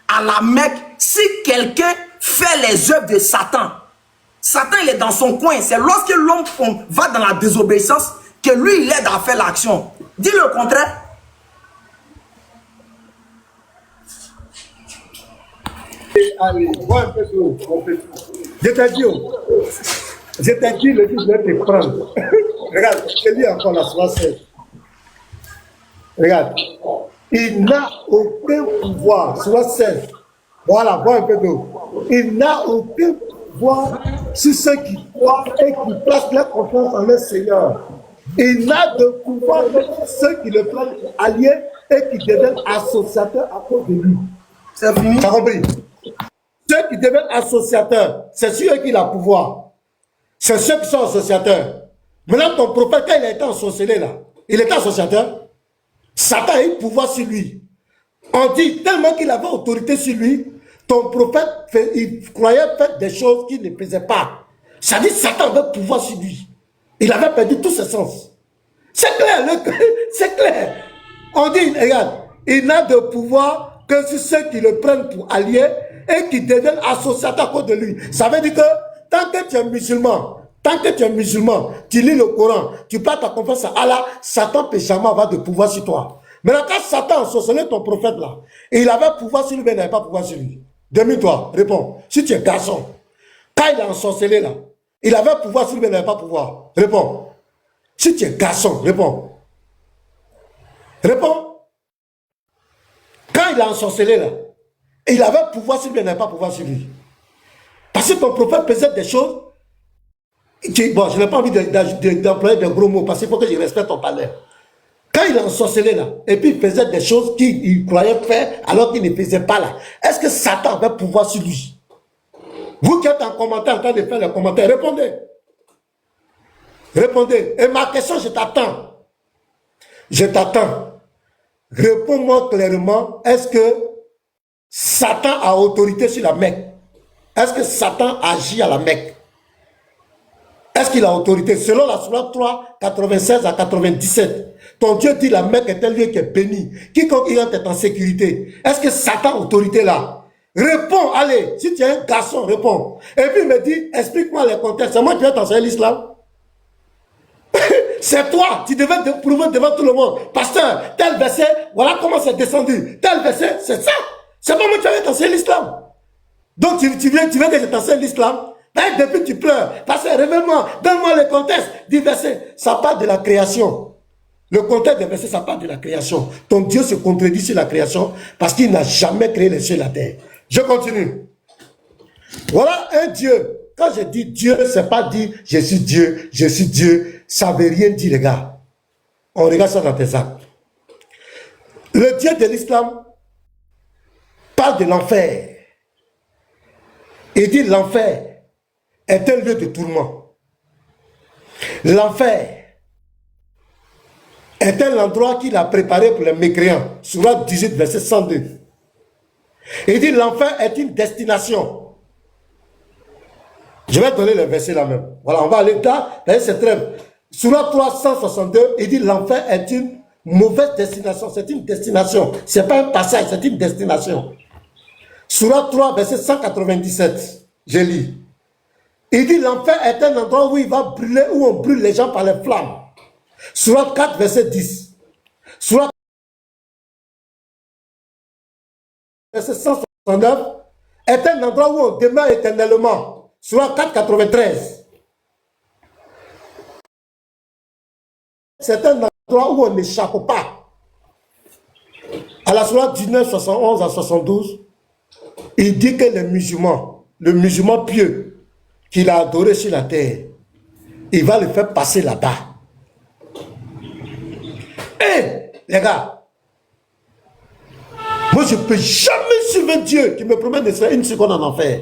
à la Mecque si quelqu'un fait les œuvres de Satan. Satan, il est dans son coin. C'est lorsque l'homme va dans la désobéissance que lui, il aide à faire l'action. Dis le contraire. Allez, vois un peu d'eau. Je t'ai dit, le livre doit te prendre. Regarde, je lis encore la soirée 16. Regarde. Il n'a aucun pouvoir. Soirée 16. Voilà, vois un peu d'eau. Il n'a aucun pouvoir sur ceux qui croient et qui placent leur confiance en leur Seigneur. Il n'a de pouvoir que ceux qui le prennent alliés et qui deviennent associateurs à cause de lui. C'est fini. T'as compris? Ceux qui deviennent associateurs, c'est sur eux qu'il a pouvoir. C'est ceux qui sont associateurs. Maintenant, ton prophète, quand il a été ensorcelé là, il était associateur. Satan a eu pouvoir sur lui. On dit tellement qu'il avait autorité sur lui, ton prophète, il croyait faire des choses qu'il ne faisait pas. Ça dit Satan avait pouvoir sur lui. Il avait perdu tous ses sens. C'est clair, c'est clair. On dit, regarde, il n'a de pouvoir que sur ceux qui le prennent pour alliés et qui deviennent associateurs à cause de lui. Ça veut dire que tant que tu es musulman, tu lis le Coran, tu prends ta confiance à Allah, Satan ne peut jamais avoir de pouvoir sur toi. Maintenant, quand Satan a sorcelé ton prophète là, et il avait pouvoir sur lui, mais il n'avait pas pouvoir sur lui. Demande-toi, réponds. Si tu es garçon, quand il a ensorcelé là, il avait pouvoir sur lui, mais il n'avait pas pouvoir. Réponds. Si tu es garçon, réponds. Réponds. Quand il a ensorcelé là, il avait pouvoir sur lui, mais il n'avait pas pouvoir sur lui. Parce que ton prophète faisait des choses. Bon, je n'ai pas envie d'employer de gros mots parce qu'il faut que je respecte ton palais. Quand il a ensorcelé là, et puis il faisait des choses qu'il croyait faire alors qu'il ne faisait pas là, est-ce que Satan avait pouvoir sur lui? Vous qui êtes en commentaire en train de faire les commentaires, répondez. Répondez. Et ma question, je t'attends. Je t'attends. Réponds-moi clairement, est-ce que Satan a autorité sur la Mecque? Est-ce que Satan agit à la Mecque? Est-ce qu'il a autorité? Selon la Sourate 3, 96 à 97, ton Dieu dit la Mecque est un lieu qui est béni. Quiconque y entre est en sécurité. Est-ce que Satan a autorité là? Réponds, allez. Si tu es un garçon, réponds. Et puis il me dit, explique-moi les contextes. C'est moi qui vais t'enseigner l'islam. C'est toi, tu devais te prouver devant tout le monde. Pasteur, tel verset, voilà comment c'est descendu. Tel verset, c'est ça. C'est pas moi qui vais t'enseigner l'islam. Donc tu veux que je t'enseigne l'islam? Depuis tu pleures. Pasteur, révèle-moi, donne-moi le contexte du verset. Ça parle de la création. Le contexte des versets, ça parle de la création. Ton Dieu se contredit sur la création parce qu'il n'a jamais créé les cieux et la terre. Je continue. Voilà un Dieu. Quand je dis Dieu, c'est pas dire je suis Dieu, je suis Dieu. Ça ne veut rien dire, les gars. On regarde ça dans tes actes. Le Dieu de l'islam parle de l'enfer. Il dit l'enfer est un lieu de tourment. L'enfer est un endroit qu'il a préparé pour les mécréants. Sourate 18, verset 102. Il dit l'enfer est une destination. Je vais donner le verset là même. Voilà, on va aller là. C'est très. Sourate 3, 162, il dit l'enfer est une mauvaise destination. C'est une destination. Ce n'est pas un passage, c'est une destination. Sourate 3, verset 197. Je lis. Il dit l'enfer est un endroit où il va brûler, où on brûle les gens par les flammes. Sourate 4, verset 10. Sourate verset 169 est un endroit où on demeure éternellement. Sourate 4, 93. C'est un endroit où on n'échappe pas. À la sourate 19, 71 à 72, il dit que le musulman pieux qu'il a adoré sur la terre, il va le faire passer là-bas. Et les gars, moi je ne peux jamais suivre un Dieu qui me promet de faire une seconde en enfer.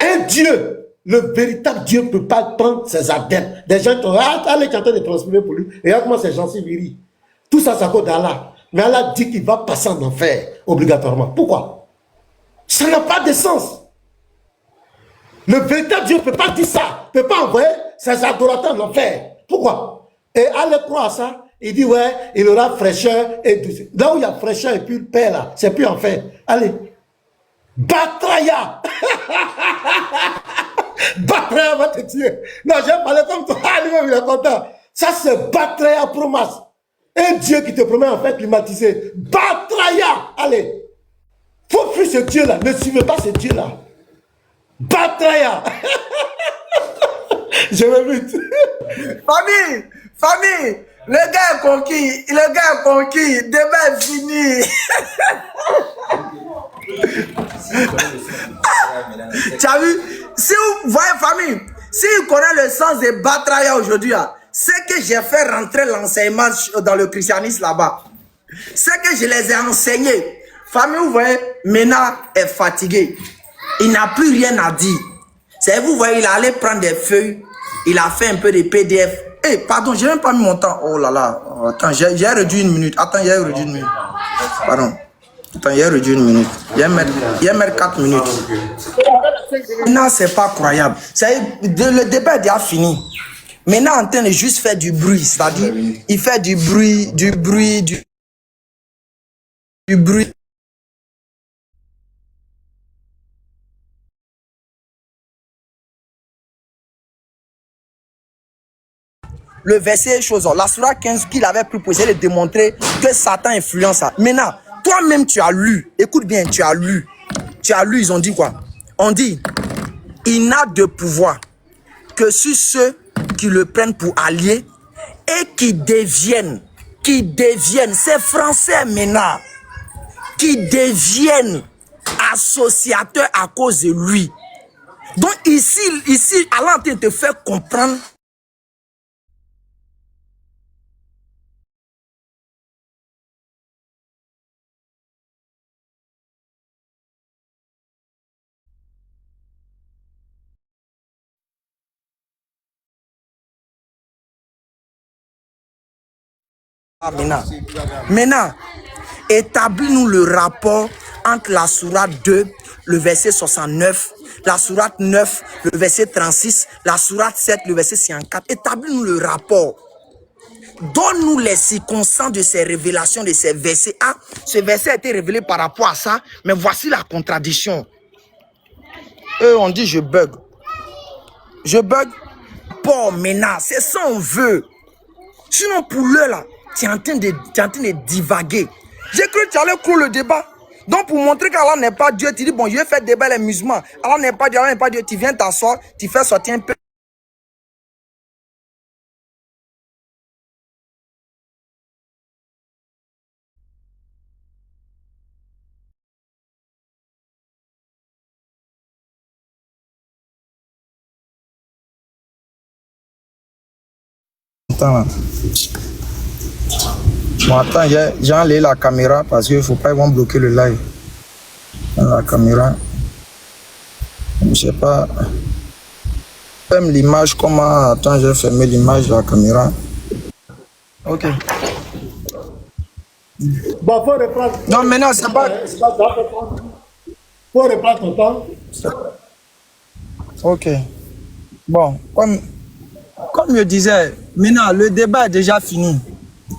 Un Dieu, le véritable Dieu ne peut pas prendre ses adeptes. Des gens qui ont allez, qui sont en train de transformer pour lui. Regarde comment ces gens s'y virent. Tout ça, ça cause d'Allah. Mais Allah dit qu'il va passer en enfer, obligatoirement. Pourquoi? Ça n'a pas de sens. Le véritable Dieu ne peut pas dire ça. Ne peut pas envoyer ses adorateurs en enfer. Pourquoi? Et allez croire à ça. Il dit, ouais, il aura fraîcheur et douceur. Là où il y a fraîcheur et puis paix, là, c'est plus enfer. Allez. Batraya. Batraya va te tuer. Non, j'ai parlé comme toi. Lui-même, il est content. Ça, c'est Batraya Promas. Un Dieu qui te promet en fait climatiser. Batraya. Allez. Faut fuir ce Dieu-là. Ne suivez pas ce Dieu-là. Batraya. Je vais vite. Famille, le gars est conquis. Le gars est conquis. Demain est fini. Tu as vu? Si vous voyez, famille, si vous connaissez le sens de Batraya aujourd'hui, c'est que j'ai fait rentrer l'enseignement dans le christianisme là-bas. C'est que je les ai enseignés. Famille, vous voyez, Mena est fatigué. Il n'a plus rien à dire. C'est vous voyez, il allait prendre des feuilles. Il a fait un peu de PDF. Eh, pardon, j'ai même pas mis mon temps. Oh là là. Attends, j'ai réduit une minute. Attends, j'ai réduit une minute. Pardon. Attends, j'ai réduit une minute. Il y a mettre 4 minutes. Non, c'est pas croyable. Le débat est déjà fini. Maintenant, en train de juste faire du bruit. C'est-à-dire, il fait du bruit. le verset chose, la sourate 15 qu'il avait pu poser, de démontrer que Satan influence ça. Maintenant, toi-même tu as lu, écoute bien, tu as lu, ils ont dit quoi? On dit, il n'a de pouvoir que sur ceux qui le prennent pour allié et qui deviennent, c'est français maintenant, qui deviennent associateurs à cause de lui. Donc ici, Allah te fait comprendre maintenant, établis-nous le rapport entre la sourate 2, le verset 69, la sourate 9, le verset 36, la sourate 7, le verset 54. Établis-nous le rapport. Donne-nous les circonstances de ces révélations, de ces versets. Ah, ce verset a été révélé par rapport à ça, mais voici la contradiction. Eux, on dit je bug. Je bug. Pour maintenant, c'est ça on veut. Sinon, pour l'heure là, tu es en train de divaguer. J'ai cru que tu allais clore le débat. Donc, pour montrer qu'Allah n'est pas Dieu, tu dis, bon, je vais faire débat les musulmans. Allah n'est pas Dieu, Allah n'est pas Dieu. Tu viens t'asseoir, tu fais sortir un peu. Attends, bon, attends, j'ai enlevé la caméra parce qu'il ne faut pas, ils vont bloquer le live. La caméra. Je sais pas. Ferme l'image, comment. Attends, j'ai fermé l'image de la caméra. Ok. Bon, faut reprendre. Non, maintenant, c'est pas. Faut reprendre ton temps. Ok. Bon, comme je disais, maintenant, le débat est déjà fini.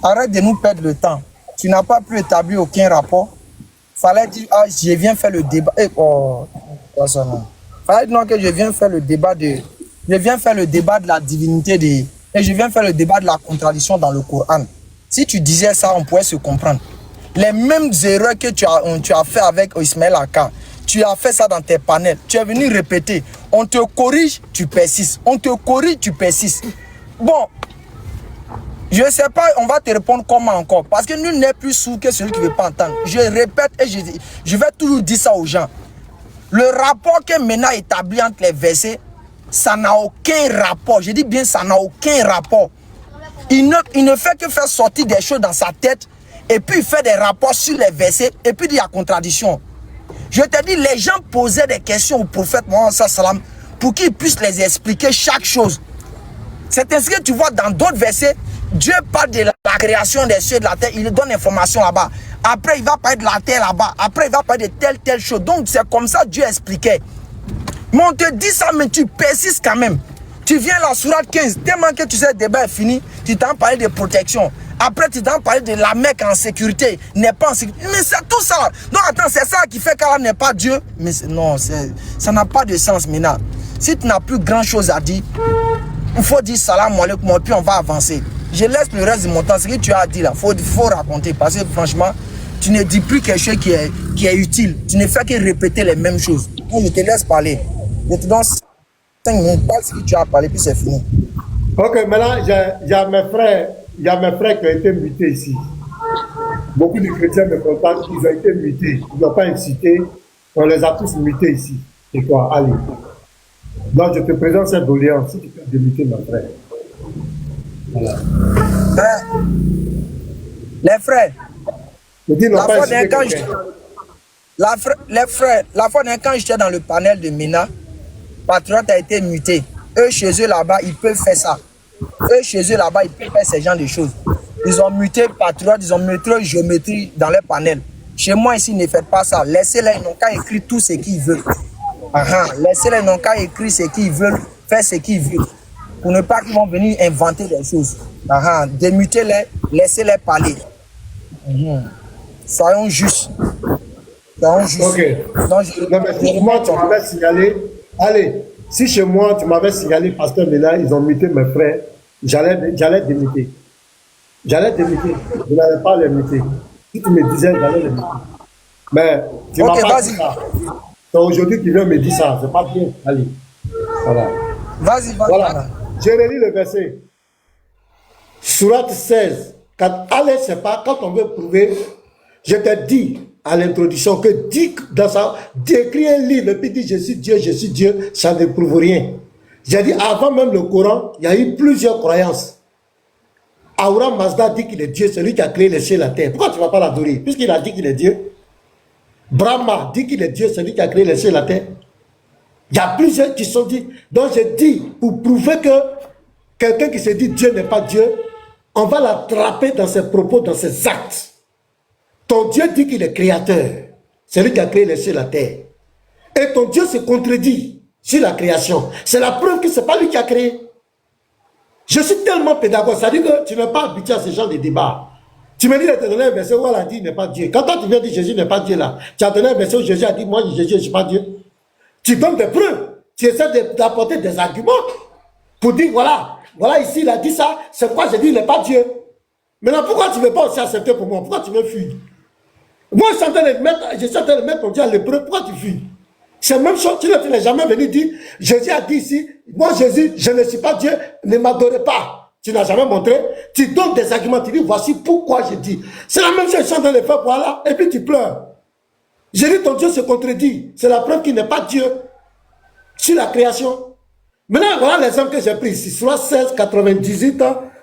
Arrête de nous perdre le temps. Tu n'as pas pu établir aucun rapport. Fallait dire, ah, je viens faire le débat. Fallait dire non, que je viens faire le débat de. Je viens faire le débat de la divinité et je viens faire le débat de la contradiction dans le Coran. Si tu disais ça, on pourrait se comprendre. Les mêmes erreurs que tu as fait avec Ismaël Aka, tu as fait ça dans tes panels. Tu es venu répéter. On te corrige, tu persistes. On te corrige, tu persistes. Bon, je ne sais pas, on va te répondre comment encore. Parce que nul n'est plus sourd que celui qui ne veut pas entendre. Je répète et je vais toujours dire ça aux gens. Le rapport que Mena établit entre les versets, ça n'a aucun rapport. Je dis bien, ça n'a aucun rapport. Il ne fait que faire sortir des choses dans sa tête et puis il fait des rapports sur les versets et puis il y a contradiction. Je te dis, les gens posaient des questions au prophète Mohammed sallam pour qu'il puisse les expliquer chaque chose. C'est ainsi que tu vois dans d'autres versets, Dieu parle de la création des cieux et de la terre, il donne l'information là-bas. Après, il va parler de la terre là-bas. Après, il va parler de telle chose. Donc, c'est comme ça que Dieu expliquait. Mais on te dit ça, mais tu persistes quand même. Tu viens à la sourate 15, tellement que tu sais, le débat est fini, tu t'en parles de protection. Après, tu t'en parles de la Mecque en sécurité, n'est pas en sécurité. Mais c'est tout ça. Donc, attends, c'est ça qui fait qu'Allah n'est pas Dieu. Mais non, ça n'a pas de sens maintenant. Si tu n'as plus grand chose à dire, il faut dire salam alaikum, puis on va avancer. Je laisse le reste de mon temps. Ce que tu as dit là, il faut raconter. Parce que franchement, tu ne dis plus quelque chose qui est utile. Tu ne fais que répéter les mêmes choses. Donc, je te laisse parler. Je te donne 5 minutes. Parle ce que tu as parlé, puis c'est fini. Ok, maintenant, il y a mes frères qui ont été mutés ici. Beaucoup de chrétiens me contactent, ils ont été mutés. Ils n'ont pas incité. On les a tous mutés ici. Et toi, allez. Donc, je te présente cette doléance, si tu peux démuter mon frère. Voilà. Les frères, Je dis, la fois dernière, quand j'étais dans le panel de Mina, Patriote a été muté. Eux, chez eux là-bas, ils peuvent faire ça. Eux, chez eux là-bas, ils peuvent faire ce genre de choses. Ils ont muté Patriote, ils ont muté géométrie dans leur panel. Chez moi ici, ne faites pas ça. Laissez-les, ils n'ont qu'à écrire tout ce qu'ils veulent. Laissez-les, ils n'ont qu'à écrire ce qu'ils veulent, faire ce qu'ils veulent. Pour ne pas qu'ils vont venir inventer des choses. Démutez-les, laissez-les parler. Soyons justes. Soyons justes. Ok. Donc, non, mais si moi, tu m'avais signalé, allez, si chez moi, tu m'avais signalé, pasteur Mena, ils ont muté mes frères, J'allais démuter. J'allais démuter. Je n'allais pas les muter. Si tu me disais, j'allais les muter. Mais tu ne Ok, m'as pas dit vas-y. ça. C'est aujourd'hui qu'il vient me dire ça. C'est pas bien. Allez. Voilà. Vas-y, Voilà. vas-y. Je relis le verset. Sourate 16. Quand, allez, c'est pas, quand on veut prouver, je te dis à l'introduction que dit dans ça, d'écrire un livre et puis dire je suis Dieu, ça ne prouve rien. J'ai dit avant même le Coran, il y a eu plusieurs croyances. Ahura Mazda dit qu'il est Dieu, celui qui a créé les cieux et la terre. Pourquoi tu ne vas pas l'adorer? Puisqu'il a dit qu'il est Dieu. Brahma dit qu'il est Dieu, celui qui a créé les cieux et la terre. Il y a plusieurs qui sont dit. Donc je dis, pour prouver que quelqu'un qui se dit Dieu n'est pas Dieu, on va l'attraper dans ses propos, dans ses actes. Ton Dieu dit qu'il est créateur, celui qui a créé les cieux et la terre. Et ton Dieu se contredit sur la création. C'est la preuve que ce n'est pas lui qui a créé. Je suis tellement pédagogue, ça dit que tu n'es pas habitué à ce genre de débat. Tu me dis de te donner un verset où elle a dit il n'est pas Dieu. Quand toi tu viens dire Jésus n'est pas Dieu là, tu as donné un verset où Jésus a dit moi Jésus je ne suis pas Dieu. Tu donnes des preuves, tu essaies d'apporter des arguments pour dire voilà, voilà ici il a dit ça, c'est quoi j'ai dit il n'est pas Dieu. Maintenant pourquoi tu ne veux pas aussi accepter pour moi? Pourquoi tu veux fuir? Moi je suis en train de mettre ton Dieu à l'épreuve, pourquoi tu fuis? C'est la même chose, tu n'es jamais venu dire, Jésus a dit ici, moi Jésus, je ne suis pas Dieu, ne m'adorez pas. Tu n'as jamais montré, tu donnes des arguments, tu dis, voici pourquoi je dis. C'est la même chose, je suis en train de faire, voilà, et puis tu pleures. J'ai dit, ton Dieu se contredit, c'est la preuve qu'il n'est pas Dieu sur la création. Maintenant, voilà l'exemple que j'ai pris ici, soit 16, 98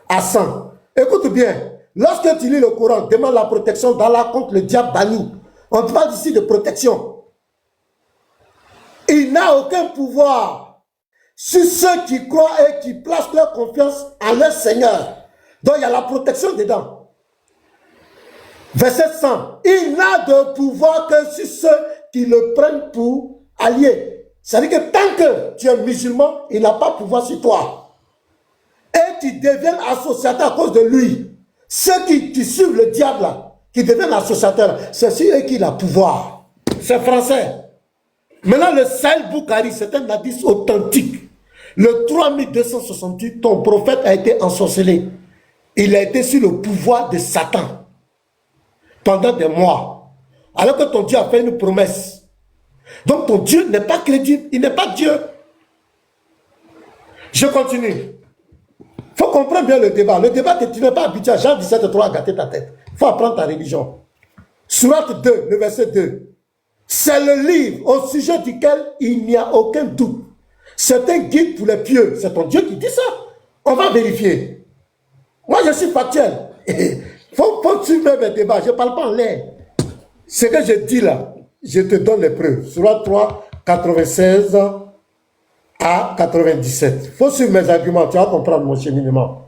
à 100. Écoute bien, lorsque tu lis le Coran, demande la protection d'Allah contre le diable banni. On te parle ici de protection. Il n'a aucun pouvoir sur ceux qui croient et qui placent leur confiance en leur Seigneur. Donc il y a la protection dedans. Verset 100. Il n'a de pouvoir que sur ceux qui le prennent pour allié. C'est-à-dire que tant que tu es musulman, il n'a pas pouvoir sur toi. Et tu deviens associateur à cause de lui. Ceux qui suivent le diable, là, qui deviennent associateurs, c'est sur eux qui a pouvoir. C'est français. Maintenant, le Sahih Bukhari, c'est un hadith authentique. Le 3268, ton prophète a été ensorcelé. Il a été sur le pouvoir de Satan pendant des mois. Alors que ton Dieu a fait une promesse. Donc ton Dieu n'est pas crédible, il n'est pas Dieu. Je continue. Il faut comprendre bien le débat. Le débat, tu n'es pas habitué à Jean 17,3 à gâter ta tête. Il faut apprendre ta religion. Sourate 2, le verset 2. C'est le livre au sujet duquel il n'y a aucun doute. C'est un guide pour les pieux. C'est ton Dieu qui dit ça. On va vérifier. Moi, je suis factuel. Faut suivre mes débats. Je ne parle pas en l'air. Ce que je dis là, je te donne les preuves. Sourate 3, 96 à 97. Il faut suivre mes arguments. Tu vas comprendre mon cheminement.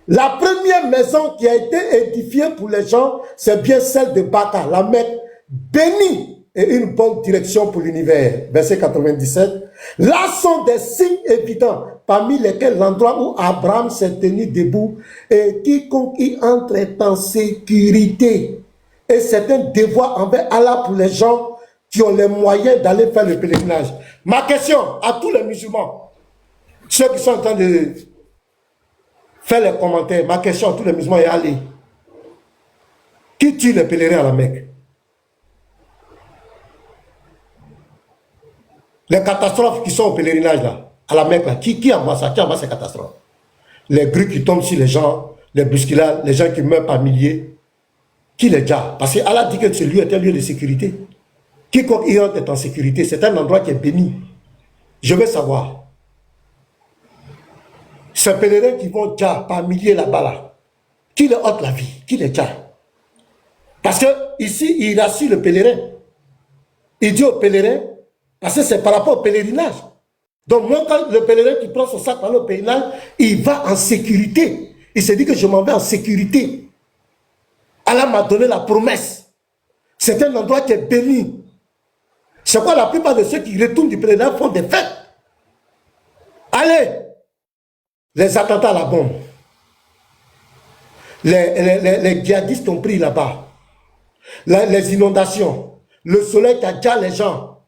La première maison qui a été édifiée pour les gens, c'est bien celle de Baka, la Mecque, bénie et une bonne direction pour l'univers. Verset 97. Là sont des signes évidents, parmi lesquels l'endroit où Abraham s'est tenu debout, et quiconque y entre est en sécurité. Et c'est un devoir envers Allah pour les gens qui ont les moyens d'aller faire le pèlerinage. Ma question à tous les musulmans, ceux qui sont en train de faire les commentaires, ma question à tous les musulmans est allez. Qui tue les pèlerins à la Mecque? Les catastrophes qui sont au pèlerinage là, à la Mecque là, qui envoie ça? Qui envoie ces catastrophes? Les grues qui tombent sur les gens, les bousculades, les gens qui meurent par milliers. Qui les gars? Parce qu'Allah dit que ce lieu est un lieu de sécurité. Quiconque y entre est en sécurité, c'est un endroit qui est béni. Je veux savoir. Ces pèlerins qui vont déjà par milliers là-bas là, qui leur ôte la vie? Qui les gars? Parce que ici, il rassure le pèlerin. Il dit au pèlerin, parce que c'est par rapport au pèlerinage. Donc moi, quand le pèlerin qui prend son sac par le pèlerinage, il va en sécurité. Il se dit que je m'en vais en sécurité. Allah m'a donné la promesse. C'est un endroit qui est béni. C'est quoi la plupart de ceux qui retournent du pèlerinage font des fêtes. Allez, les attentats à la bombe. Les djihadistes ont pris là-bas. Les inondations. Le soleil qui a déjà les gens.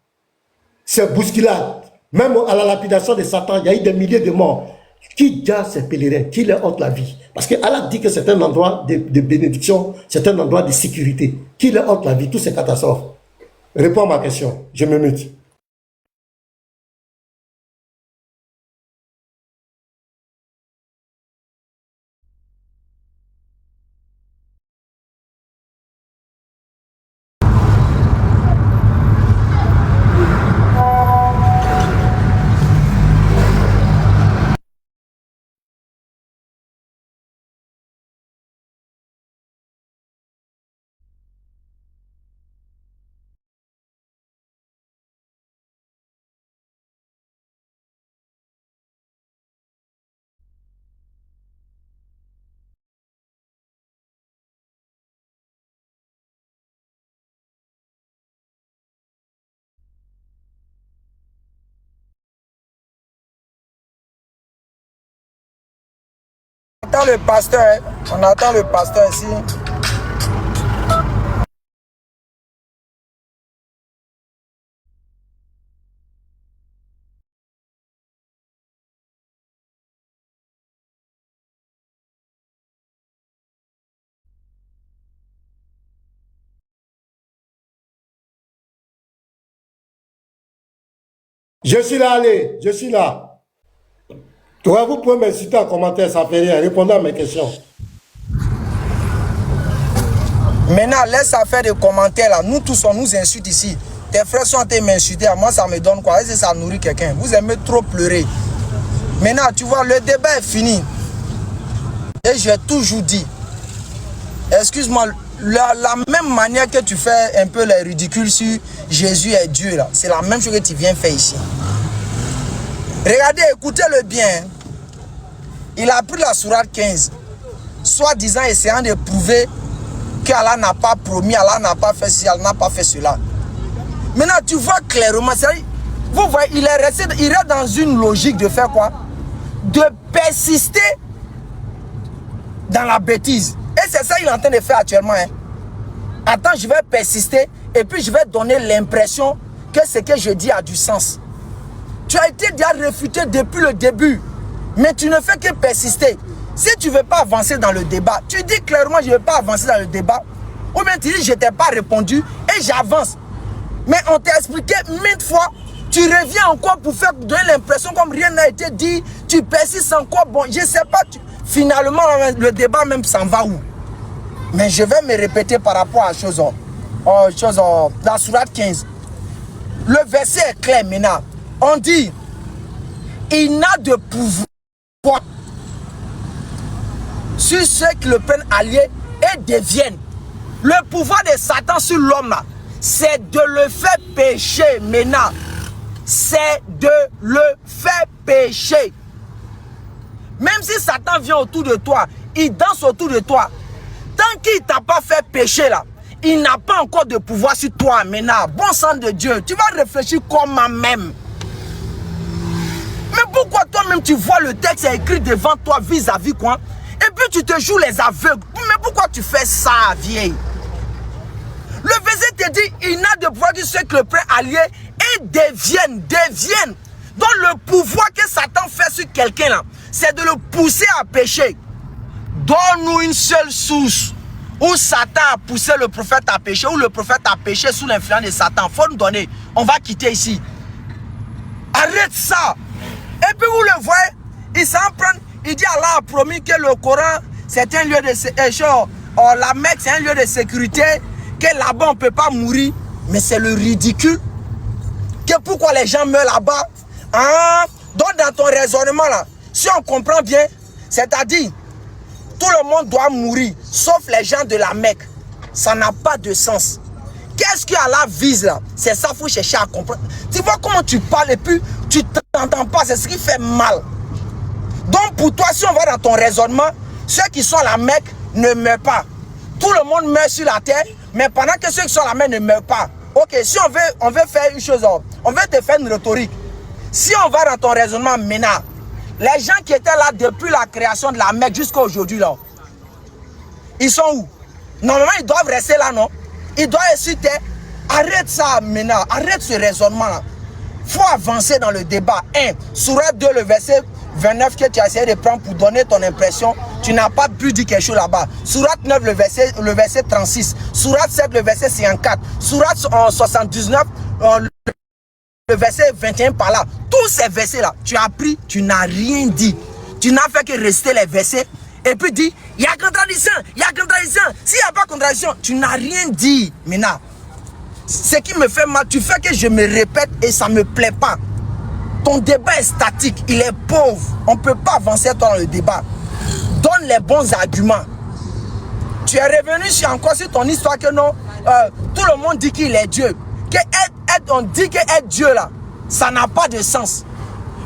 C'est bousculade. Même à la lapidation de Satan, il y a eu des milliers de morts. qui garde ses pèlerins, qui leur ôte la vie. Parce qu'Allah dit que c'est un endroit de bénédiction, c'est un endroit de sécurité. Qui leur ôte la vie, toutes ces catastrophes. Réponds à ma question, je me mute. On attend le pasteur, hein. On attend le pasteur ici. Je suis là, allez, je suis là. Toi, vous pouvez m'insulter en commentaire, ça fait rien. Répondez à mes questions. Maintenant, laisse ça faire des commentaires là. Nous tous, on nous insulte ici. Tes frères sont en train de m'insulter. Moi, ça me donne quoi? Est-ce que ça nourrit quelqu'un? Vous aimez trop pleurer. Maintenant, tu vois, le débat est fini. Et j'ai toujours dit, excuse-moi, la même manière que tu fais un peu les ridicules sur Jésus est Dieu là, c'est la même chose que tu viens faire ici. Regardez, écoutez-le bien. Il a pris la sourate 15, soi-disant essayant de prouver qu'Allah n'a pas promis, Allah n'a pas fait ci, Allah n'a pas fait cela. Maintenant, tu vois clairement, vous voyez, il est dans une logique de faire quoi? De persister dans la bêtise. Et c'est ça qu'il est en train de faire actuellement. Hein. Attends, je vais persister et puis je vais donner l'impression que ce que je dis a du sens. Tu as été déjà réfuté depuis le début, mais tu ne fais que persister. Si tu ne veux pas avancer dans le débat, tu dis clairement je ne veux pas avancer dans le débat, ou bien tu dis je ne t'ai pas répondu et j'avance. Mais on t'a expliqué 1000 fois, tu reviens encore pour faire donner l'impression comme rien n'a été dit, tu persistes encore, bon, je ne sais pas, finalement le débat même s'en va où? Mais je vais me répéter par rapport à la sourate 15. Le verset est clair maintenant. On dit, il n'a de pouvoir sur ceux qui le prennent allié et deviennent. Le pouvoir de Satan sur l'homme, c'est de le faire pécher maintenant. C'est de le faire pécher. Même si Satan vient autour de toi, il danse autour de toi. Tant qu'il ne t'a pas fait pécher là, il n'a pas encore de pouvoir sur toi maintenant. Bon sang de Dieu, tu vas réfléchir comment même. Mais pourquoi toi-même tu vois le texte écrit devant toi vis-à-vis quoi? Et puis tu te joues les aveugles. Mais pourquoi tu fais ça, vieille? Le verset te dit, il n'a de pouvoir que ceux qui le prennent allié et deviennent. Donc le pouvoir que Satan fait sur quelqu'un là, c'est de le pousser à pécher. Donne-nous une seule source où Satan a poussé le prophète à pécher, où le prophète a péché sous l'influence de Satan. Il faut nous donner. On va quitter ici. Arrête ça. Et puis vous le voyez, il s'en prend. Il dit Allah a promis que le Coran, c'est un lieu de la Mecque, c'est un lieu de sécurité, que là-bas on ne peut pas mourir. Mais c'est le ridicule. Que pourquoi les gens meurent là-bas? Hein? Donc dans ton raisonnement là, si on comprend bien, c'est-à-dire, tout le monde doit mourir, sauf les gens de la Mecque. Ça n'a pas de sens. Qu'est-ce que Allah vise là? C'est ça, il faut chercher à comprendre. Tu vois comment tu parles et puis tu t'entends pas, c'est ce qui fait mal. Donc pour toi, si on va dans ton raisonnement, ceux qui sont à la Mecque ne meurent pas. Tout le monde meurt sur la terre, mais pendant que ceux qui sont à la Mecque ne meurent pas. Ok, si on veut faire une chose, on veut te faire une rhétorique. Si on va dans ton raisonnement maintenant, les gens qui étaient là depuis la création de la Mecque jusqu'à aujourd'hui, là, ils sont où? Normalement, ils doivent rester là, non? Ils doivent être sur terre. Arrête ça maintenant, arrête ce raisonnement-là. Il faut avancer dans le débat. 1, Sourate 2, le verset 29 que tu as essayé de prendre pour donner ton impression, tu n'as pas pu dire quelque chose là-bas. Sourate 9, le verset 36. Sourate 7, le verset 54. Sourate 79, le verset 21 par là. Tous ces versets-là, tu as pris, tu n'as rien dit. Tu n'as fait que rester les versets et puis dire, il y a contradiction, il y a contradiction. S'il n'y a pas contradiction, tu n'as rien dit. Maintenant, ce qui me fait mal, tu fais que je me répète et ça ne me plaît pas. Ton débat est statique, il est pauvre. On ne peut pas avancer toi dans le débat. Donne les bons arguments. Tu es revenu encore sur ton histoire que non, tout le monde dit qu'il est Dieu. On dit que être Dieu là, ça n'a pas de sens.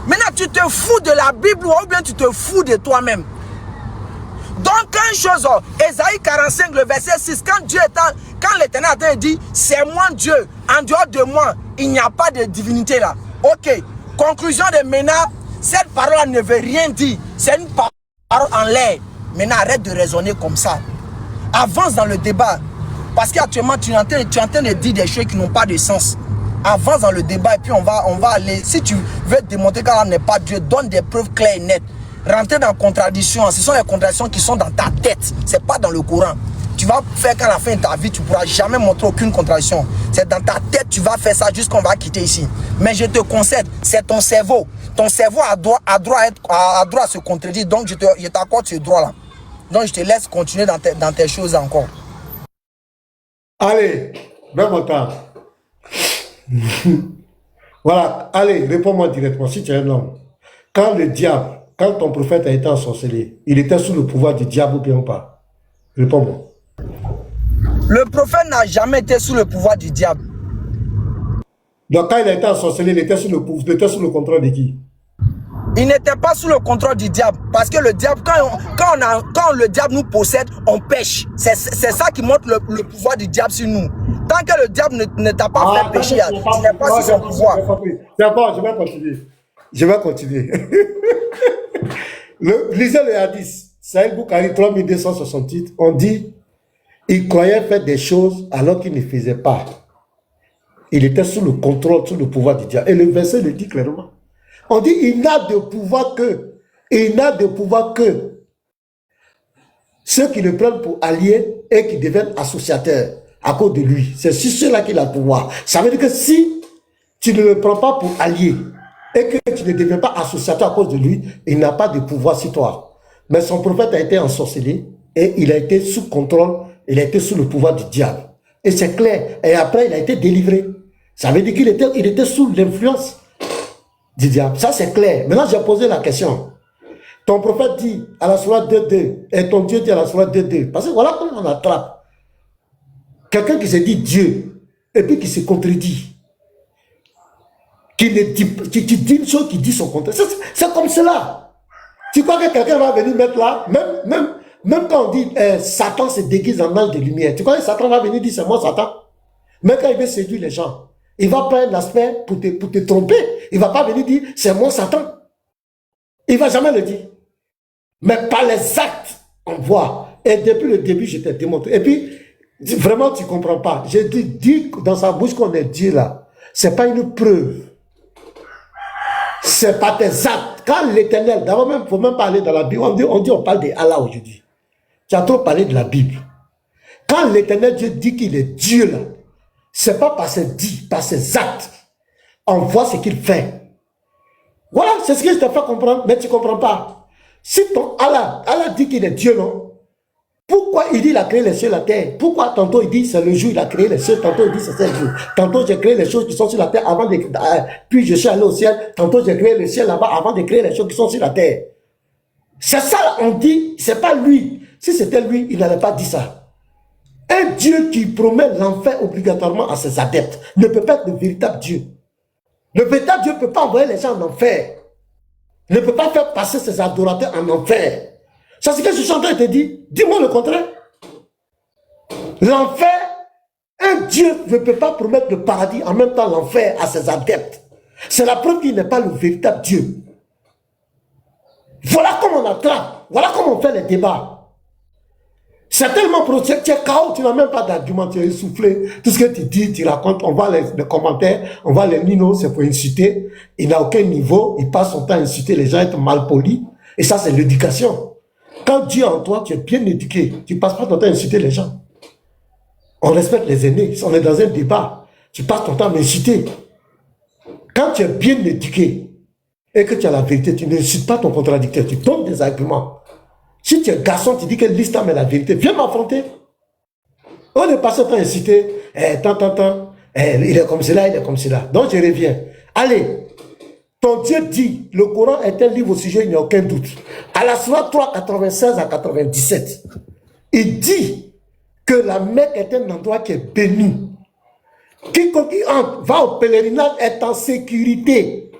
Maintenant, tu te fous de la Bible ou bien tu te fous de toi-même. Donc, une chose, Ésaïe 45, le verset 6, quand l'Éternel dit, c'est moi Dieu, en dehors de moi, il n'y a pas de divinité là. Ok, conclusion de Ménard, cette parole ne veut rien dire, c'est une parole en l'air. Maintenant, arrête de raisonner comme ça. Avance dans le débat, parce qu'actuellement, tu es en train de dire des choses qui n'ont pas de sens. Avance dans le débat et puis on va aller. Si tu veux démontrer qu'Allah n'est pas Dieu, donne des preuves claires et nettes. Rentrer dans la contradiction, ce sont les contradictions qui sont dans ta tête, c'est pas dans le Coran. Tu vas faire qu'à la fin de ta vie, tu ne pourras jamais montrer aucune contradiction. C'est dans ta tête, tu vas faire ça jusqu'on va quitter ici. Mais je te concède, c'est ton cerveau. Ton cerveau a droit à se contredire, donc je t'accorde ce droit-là. Donc je te laisse continuer dans tes choses encore. Allez, même mon temps. Voilà, allez, réponds-moi directement, si tu es un homme. Quand ton prophète a été ensorcelé, il était sous le pouvoir du diable ou bien pas? Réponds-moi. Le prophète n'a jamais été sous le pouvoir du diable. Donc quand il a été ensorcelé, il était sous le contrôle de qui? Il n'était pas sous le contrôle du diable. Parce que le diable, quand le diable nous possède, on pêche. C'est ça qui montre le pouvoir du diable sur nous. Tant que le diable ne t'a pas fait pécher, tu n'es pas sous son pouvoir. C'est bon, je vais continuer. Lisez le hadith. Sahih Bukhari 3268. On dit, il croyait faire des choses alors qu'il ne faisait pas. Il était sous le contrôle, sous le pouvoir du diable. Et le verset le dit clairement. On dit, il n'a de pouvoir que ceux qui le prennent pour alliés et qui deviennent associateurs à cause de lui. C'est sur ceux-là qu'il a le pouvoir. Ça veut dire que si tu ne le prends pas pour allié et que tu ne deviens pas associateur à cause de lui, il n'a pas de pouvoir sur toi. Mais son prophète a été ensorcelé et il a été sous contrôle, il a été sous le pouvoir du diable. Et c'est clair. Et après, il a été délivré. Ça veut dire qu'il était sous l'influence du diable. Ça, c'est clair. Maintenant, j'ai posé la question. Ton prophète dit à la sourate 2.2 et ton Dieu dit à la sourate 2.2. Parce que voilà comment on attrape quelqu'un qui se dit Dieu et puis qui se contredit. Qui dit une chose, qui dit son contraire. C'est comme cela. Tu crois que quelqu'un va venir mettre là, même quand on dit Satan se déguise en ange de lumière, tu crois que Satan va venir dire c'est moi Satan? Même quand il veut séduire les gens, il va prendre l'aspect pour te tromper. Il ne va pas venir dire c'est moi Satan. Il ne va jamais le dire. Mais par les actes, on voit. Et depuis le début, je t'ai démontré. Et puis, vraiment, tu ne comprends pas. J'ai dit dans sa bouche qu'on est Dieu là. Ce n'est pas une preuve. C'est pas tes actes. Quand l'Éternel, d'abord même, il ne faut même pas aller dans la Bible. On parle de Allah aujourd'hui. Tu as trop parlé de la Bible. Quand l'Éternel Dieu dit qu'il est Dieu là, c'est pas par ses dits, par ses actes. On voit ce qu'il fait. Voilà, c'est ce que je t'ai fait comprendre, mais tu ne comprends pas. Si ton Allah dit qu'il est Dieu, non? Pourquoi il dit qu'il a créé les cieux et la terre? Pourquoi tantôt il dit c'est le jour il a créé les cieux, tantôt il dit c'est 7 jours. Tantôt j'ai créé les choses qui sont sur la terre avant de... puis je suis allé au ciel, tantôt j'ai créé le ciel là-bas avant de créer les choses qui sont sur la terre. C'est ça, on dit, c'est pas lui. Si c'était lui, il n'allait pas dire ça. Un Dieu qui promet l'enfer obligatoirement à ses adeptes ne peut pas être le véritable Dieu. Le véritable Dieu ne peut pas envoyer les gens en enfer. Ne peut pas faire passer ses adorateurs en enfer. C'est ce que je suis en train de te dire. Dis-moi le contraire. L'enfer, un Dieu ne peut pas promettre le paradis en même temps l'enfer à ses adeptes. C'est la preuve qu'il n'est pas le véritable Dieu. Voilà comment on attrape. Voilà comment on fait les débats. C'est tellement pro, tu es KO, tu n'as même pas d'argument, tu es essoufflé. Tout ce que tu dis, tu racontes, on voit les commentaires, on voit les Nino, c'est pour insulter. Il n'a aucun niveau, il passe son temps à insulter les gens, être mal poli. Et ça, c'est l'éducation. Quand Dieu est en toi, tu es bien éduqué. Tu ne passes pas ton temps à insulter les gens. On respecte les aînés. Si on est dans un débat, tu passes ton temps à m'insulter. Quand tu es bien éduqué et que tu as la vérité, tu n'insultes pas ton contradicteur, tu donnes des arguments. Si tu es garçon, tu dis que l'islam est la vérité, viens m'affronter. On est passé temps à inciter, il est comme cela, il est comme cela. Donc je reviens. Allez, ton Dieu dit, le Coran est un livre au sujet, il n'y a aucun doute. À la Sourate 3, 96 à 97, il dit que la Mecque est un endroit qui est béni. Quiconque qui entre, va au pèlerinage, est en sécurité.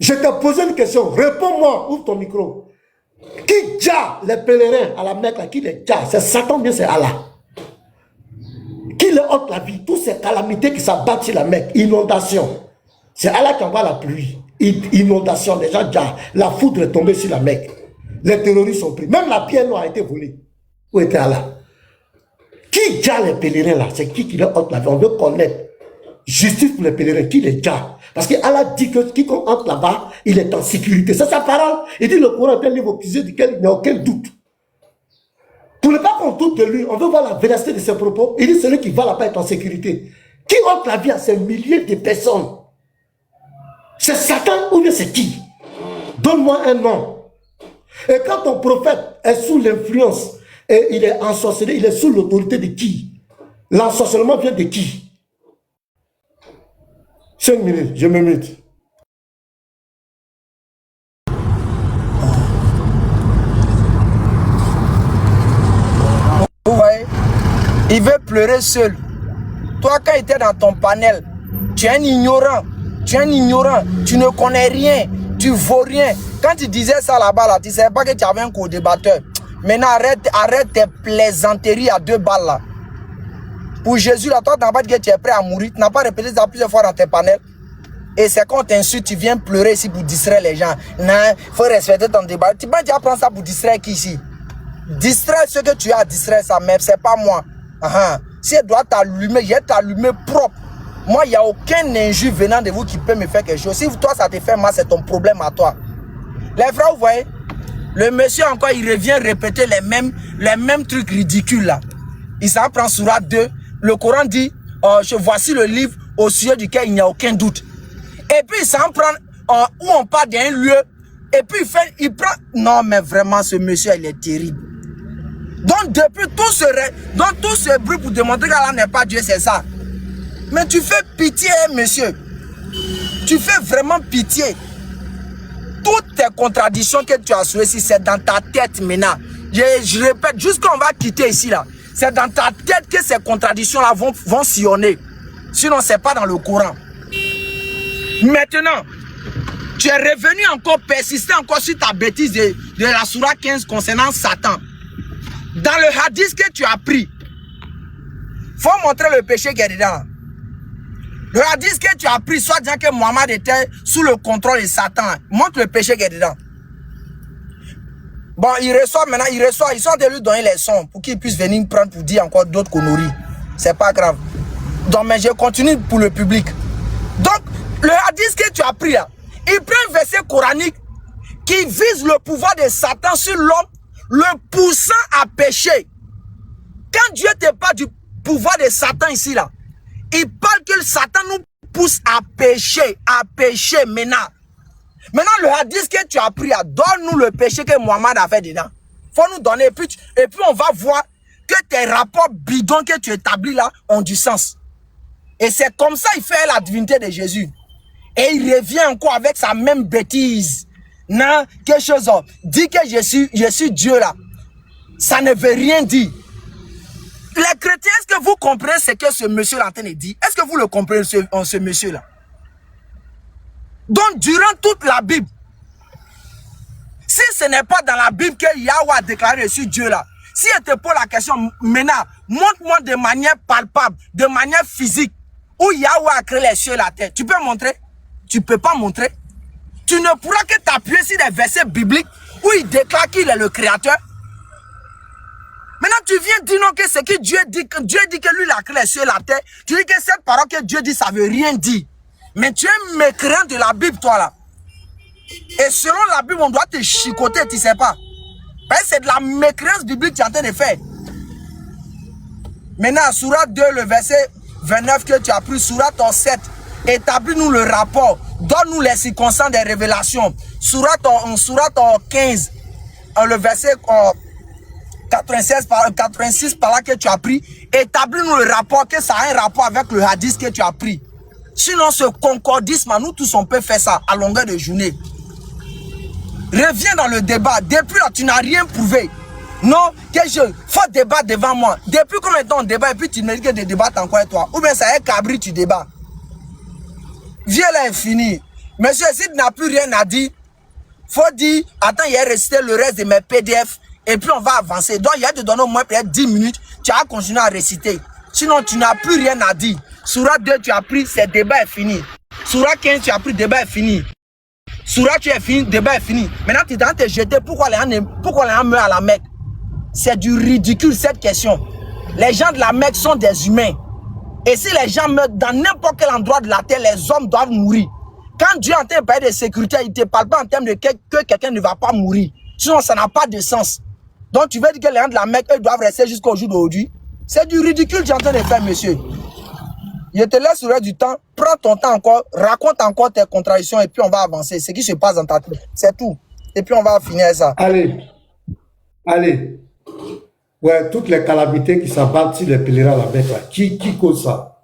Je te pose une question, réponds-moi, ouvre ton micro. Qui dja les pèlerins à la Mecque, qui les dja? C'est Satan, bien c'est Allah. Qui leur ôte la vie? Toutes ces calamités qui s'abattent sur la Mecque, inondation. C'est Allah qui envoie la pluie. Inondation, les gens dja. La foudre est tombée sur la Mecque. Les terroristes sont pris. Même la pierre noire a été volée. Où était Allah? Qui dja les pèlerins là? C'est qui leur ôte la vie? On veut connaître. Justice pour les pèlerins, qui les dja? Parce que Allah dit que quiconque entre là-bas, il est en sécurité. C'est sa parole. Il dit le Coran est un livre accusé duquel il n'y a aucun doute. Pour ne pas qu'on doute de lui, on veut voir la véracité de ses propos. Il dit celui qui va là-bas est en sécurité. Qui ôte la vie à ces milliers de personnes? C'est Satan ou bien c'est qui? Donne-moi un nom. Et quand ton prophète est sous l'influence et il est ensorcelé, il est sous l'autorité de qui? L'ensorcellement vient de qui? 5 minutes, je me mute. Vous voyez, il veut pleurer seul. Toi, quand il était dans ton panel, tu es un ignorant. Tu es un ignorant. Tu ne connais rien. Tu vaux rien. Quand tu disais ça là-bas, là, tu ne savais pas que tu avais un co-débatteur. Maintenant, arrête tes plaisanteries à 2 balles là. Pour Jésus, là, toi, tu n'as pas dit que tu es prêt à mourir. Tu n'as pas répété ça plusieurs fois dans tes panels. Et c'est quand t'insultes, tu viens pleurer ici pour distraire les gens. Non, il faut respecter ton débat. Tu vas déjà prendre ça pour distraire qui ici? Distraire ce que tu as à distraire ça, mais c'est pas moi. Si elle doit t'allumer, je vais t'allumer propre. Moi, il n'y a aucun injure venant de vous qui peut me faire quelque chose. Si toi, ça te fait mal, c'est ton problème à toi. Les frères, vous voyez, le monsieur encore, il revient répéter les mêmes trucs ridicules là. Il s'en prend Sourate 2. Le Coran dit, voici le livre au sujet duquel il n'y a aucun doute. Et puis il s'en prend où on part d'un lieu. Et puis il prend... Non, mais vraiment, ce monsieur, il est terrible. Donc, depuis tout ce bruit pour démontrer qu'Allah n'est pas Dieu, c'est ça. Mais tu fais pitié, monsieur. Tu fais vraiment pitié. Toutes tes contradictions que tu as choisies, c'est dans ta tête maintenant. Je répète, jusqu'on va quitter ici, là. C'est dans ta tête que ces contradictions-là vont sillonner. Sinon, ce n'est pas dans le Coran. Maintenant, tu es revenu encore, persister encore sur ta bêtise de la Sourate 15 concernant Satan. Dans le hadith que tu as pris, il faut montrer le péché qui est dedans. Le hadith que tu as pris, soit disant que Mohammed était sous le contrôle de Satan. Montre le péché qui est dedans. Bon, il reçoit maintenant, ils sont de lui donner les sons pour qu'il puisse venir prendre pour dire encore d'autres conneries. C'est pas grave. Donc, mais je continue pour le public. Donc, le hadith que tu as pris là, il prend un verset coranique qui vise le pouvoir de Satan sur l'homme, le poussant à pécher. Quand Dieu te parle du pouvoir de Satan ici là, il parle que Satan nous pousse à pécher maintenant. Maintenant, le hadith que tu as pris, donne-nous le péché que Mohammed a fait dedans. Faut nous donner, et puis on va voir que tes rapports bidons que tu établis là ont du sens. Et c'est comme ça qu'il fait la divinité de Jésus. Et il revient encore avec sa même bêtise. Non, quelque chose, dit que je suis Dieu là. Ça ne veut rien dire. Les chrétiens, est-ce que vous comprenez ce que ce monsieur là en train de dire? Est-ce que vous le comprenez, ce monsieur là? Donc, durant toute la Bible, si ce n'est pas dans la Bible que Yahweh a déclaré sur Dieu là, si elle te pose la question, maintenant, montre-moi de manière palpable, de manière physique, où Yahweh a créé les cieux et la terre. Tu peux montrer? Tu ne peux pas montrer. Tu ne pourras que t'appuyer sur des versets bibliques où il déclare qu'il est le créateur. Maintenant, tu viens dire non que ce que Dieu dit que lui, il a créé les cieux et la terre. Tu dis que cette parole que Dieu dit, ça veut rien dire. Mais tu es mécréant de la Bible, toi, là. Et selon la Bible, on doit te chicoter, tu sais pas. Parce que c'est de la mécréance biblique que tu es en train de faire. Maintenant, Sourate 2, le verset 29 que tu as pris, Sourate 7, établis-nous le rapport. Donne-nous les circonstances des révélations. Sourate 15, le verset 86 par là que tu as pris, établis-nous le rapport, que ça a un rapport avec le hadith que tu as pris. Sinon, ce concordisme, nous tous, on peut faire ça à longueur de journée. Reviens dans le débat. Depuis là, tu n'as rien prouvé. Non, faut débattre devant moi. Depuis combien de temps on débat et puis tu me dis que de débattre encore avec toi? Ou bien ça est cabri, tu débats. Viens là, infini. Monsieur, si tu n'as plus rien à dire, faut dire, attends, il y a récité le reste de mes PDF et puis on va avancer. Donc, il y a de donner au moins peut-être 10 minutes, tu as continué à réciter. Sinon, tu n'as plus rien à dire. Sourate 2, tu as pris, ce débat est fini. Sourate 15, tu as pris, débat est fini. Sourate, tu es fini, débat est fini. Maintenant, tu es en train de te jeter, pourquoi les gens meurent à la Mecque? C'est du ridicule cette question. Les gens de la Mecque sont des humains. Et si les gens meurent dans n'importe quel endroit de la terre, les hommes doivent mourir. Quand Dieu est en train de parler de sécurité, il ne te parle pas en termes de que quelqu'un ne va pas mourir. Sinon, ça n'a pas de sens. Donc, tu veux dire que les gens de la Mecque, eux, doivent rester jusqu'au jour d'aujourd'hui? C'est du ridicule que tu es en train de faire, monsieur. Je te laisse le reste du temps. Prends ton temps encore. Raconte encore tes contradictions et puis on va avancer. Ce qui se passe dans ta tête. C'est tout. Et puis on va finir ça. Allez. Allez. Ouais, toutes les calamités qui s'abattent sur les pèlerins à la Mecque, là. Qui cause ça?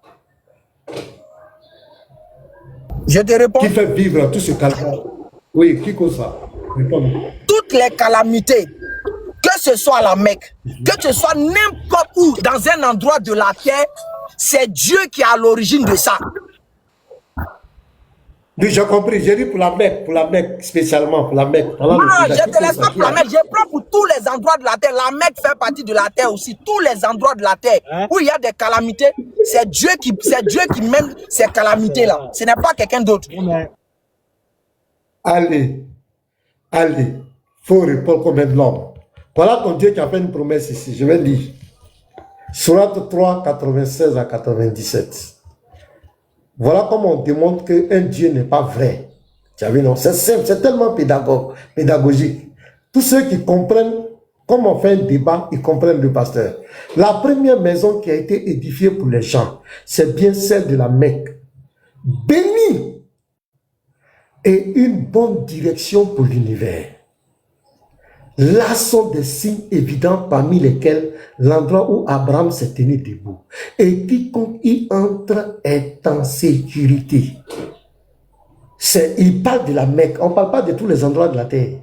Je te réponds. Qui fait vivre tout ce calvaire? Oui, qui cause ça? Réponds. Toutes les calamités, que ce soit à la Mecque, que ce soit n'importe où, dans un endroit de la terre, c'est Dieu qui est à l'origine de ça. Oui, j'ai compris. J'ai dit pour la Mecque, spécialement pour la Mecque. Non, je ne te laisse pas pour la Mecque. Je prends pour tous les endroits de la terre. La Mecque fait partie de la terre aussi. Tous les endroits de la terre où il y a des calamités, c'est Dieu qui mène ces calamités-là. Ce n'est pas quelqu'un d'autre. Allez. Faut répondre comme un homme. Voilà ton Dieu qui a fait une promesse ici. Je vais lire. Sourate 3, 96 à 97. Voilà comment on démontre qu'un Dieu n'est pas vrai. Tu as vu, non? C'est simple, c'est tellement pédagogique. Tous ceux qui comprennent, comme on fait un débat, ils comprennent le pasteur. La première maison qui a été édifiée pour les gens, c'est bien celle de la Mecque. Bénie et une bonne direction pour l'univers. Là sont des signes évidents parmi lesquels l'endroit où Abraham s'est tenu debout. Et quiconque y entre est en sécurité. Il parle de la Mecque. On ne parle pas de tous les endroits de la terre.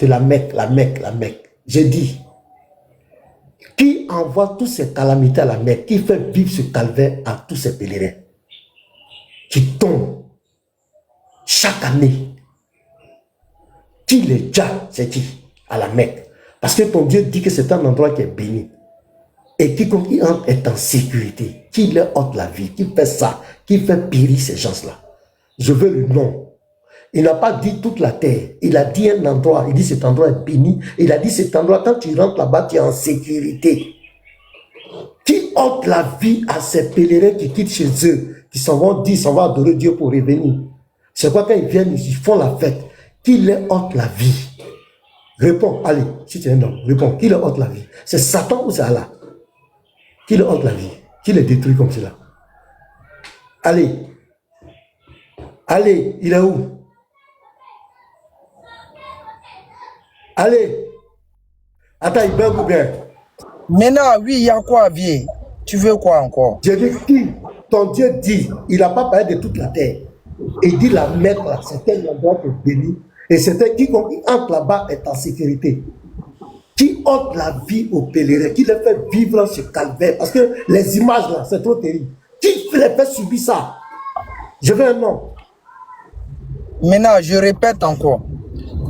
De la Mecque. J'ai dit, qui envoie toutes ces calamités à la Mecque, qui fait vivre ce calvaire à tous ces pèlerins, qui tombent chaque année, qui les jatte, c'est qui? À la Mecque. Parce que ton Dieu dit que c'est un endroit qui est béni. Et quiconque y entre est en sécurité. Qui leur ôte la vie, qui fait ça, qui fait périr ces gens-là. Je veux le nom. Il n'a pas dit toute la terre. Il a dit un endroit. Il dit cet endroit est béni. Il a dit cet endroit, quand tu rentres là-bas, tu es en sécurité. Qui ôte la vie à ces pèlerins qui quittent chez eux, qui s'en vont dire, s'en vont adorer Dieu pour revenir. C'est quoi quand ils viennent, ils font la fête. Qui leur ôte la vie? Réponds, allez, si tu es un homme, réponds, qui leur ôte la vie? C'est Satan ou c'est Allah? Qui leur ôte la vie? Qui les détruit comme cela? Allez, il est où? Allez, attends, il bug ou bien? Maintenant, oui, il y a quoi, vieux? Tu veux quoi encore? J'ai dit qui? Ton Dieu dit, il n'a pas parlé de toute la terre. Il dit la Mecque, là, c'est un endroit qui est béni. Et c'était quiconque entre là-bas est en sécurité. Qui ôte la vie aux pèlerins, qui les fait vivre ce calvaire. Parce que les images là, c'est trop terrible. Qui les fait subir ça? Je veux un nom. Maintenant, je répète encore.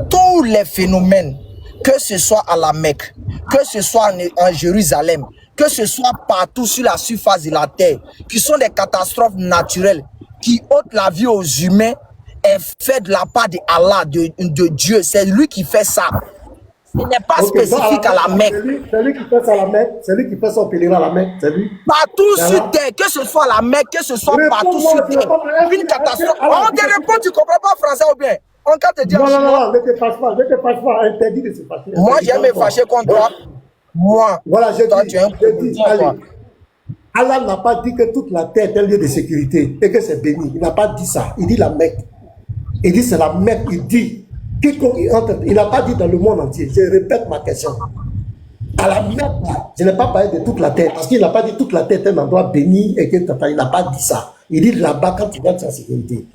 Tous les phénomènes, que ce soit à la Mecque, que ce soit en Jérusalem, que ce soit partout sur la surface de la terre, qui sont des catastrophes naturelles, qui ôtent la vie aux humains, est fait de la part de Allah, de Dieu. C'est lui qui fait ça. Ce n'est pas Ok, donc spécifique à la Mecque. c'est lui qui fait ça à la Mecque, c'est lui qui fait son pèlerin à la Mecque, c'est lui. Partout C'est sur là. terre, que ce soit la Mecque, que ce soit partout Réponds-moi, sur tu n'as terre, pas une catastrophe. Allah On dit te que répond, tu ne comprends pas français ou bien? On peut te dire en non, non, non, chinois. non, ne te fâche pas, ne te fâche pas, interdit de se fâcher. Moi, Interdit j'aime pas me toi. fâcher contre toi. Moi, Voilà, toi, tu es un je dis, comédien, toi. allez, Allah n'a pas dit que toute la terre est un lieu de sécurité et que c'est béni. Il n'a pas dit ça. Il dit la Mecque. Il dit c'est la Mecque. Il dit quiconque y entre. Il n'a pas dit dans le monde entier. Je répète ma question. À la Mecque, je n'ai pas parlé de toute la terre parce qu'il n'a pas dit toute la terre est un endroit béni et que il n'a pas dit ça. Il dit là-bas quand tu vas être en sécurité.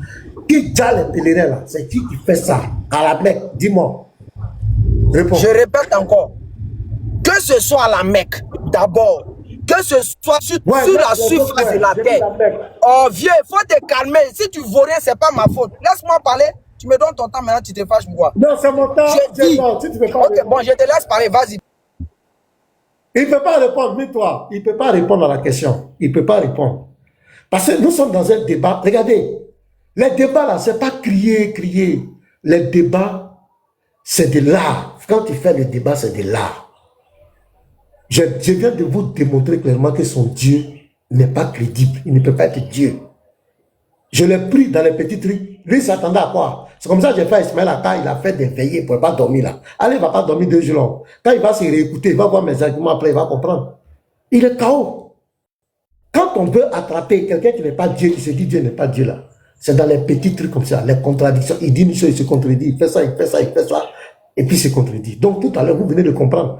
Qui déjà les pèlerins là? C'est qui fait ça à la Mecque? Dis-moi. Réponds. Je répète encore. Que ce soit à la Mecque, d'abord, que ce soit sur la surface de la terre. Oh vieux, il faut te calmer. Si tu vaux rien, c'est pas ma faute. Laisse-moi parler. Tu me donnes ton temps maintenant, tu te fâches pourquoi? Non, c'est mon temps. Je dis. Si tu veux pas Ok, bon, je te laisse parler, vas-y. Il ne peut pas répondre, mais toi, il ne peut pas répondre à la question. Il ne peut pas répondre. Parce que nous sommes dans un débat. Regardez, les débats là, ce n'est pas crier. Les débats, c'est de l'art. Quand tu fais le débat, c'est de l'art. Je viens de vous démontrer clairement que son Dieu n'est pas crédible. Il ne peut pas être Dieu. Je l'ai pris dans les petits trucs. Lui, il s'attendait à quoi? C'est comme ça que j'ai fait Ismaël Ata. Il a fait des veillées pour ne pas dormir là. Allez, il ne va pas dormir 2 jours. Quand il va se réécouter, il va voir mes arguments après, il va comprendre. Il est KO. Quand on veut attraper quelqu'un qui n'est pas Dieu, qui se dit Dieu n'est pas Dieu là, c'est dans les petits trucs comme ça, les contradictions. Il dit une chose, il se contredit. Il fait ça, il fait ça, il fait ça. Et puis il se contredit. Donc tout à l'heure, vous venez de comprendre.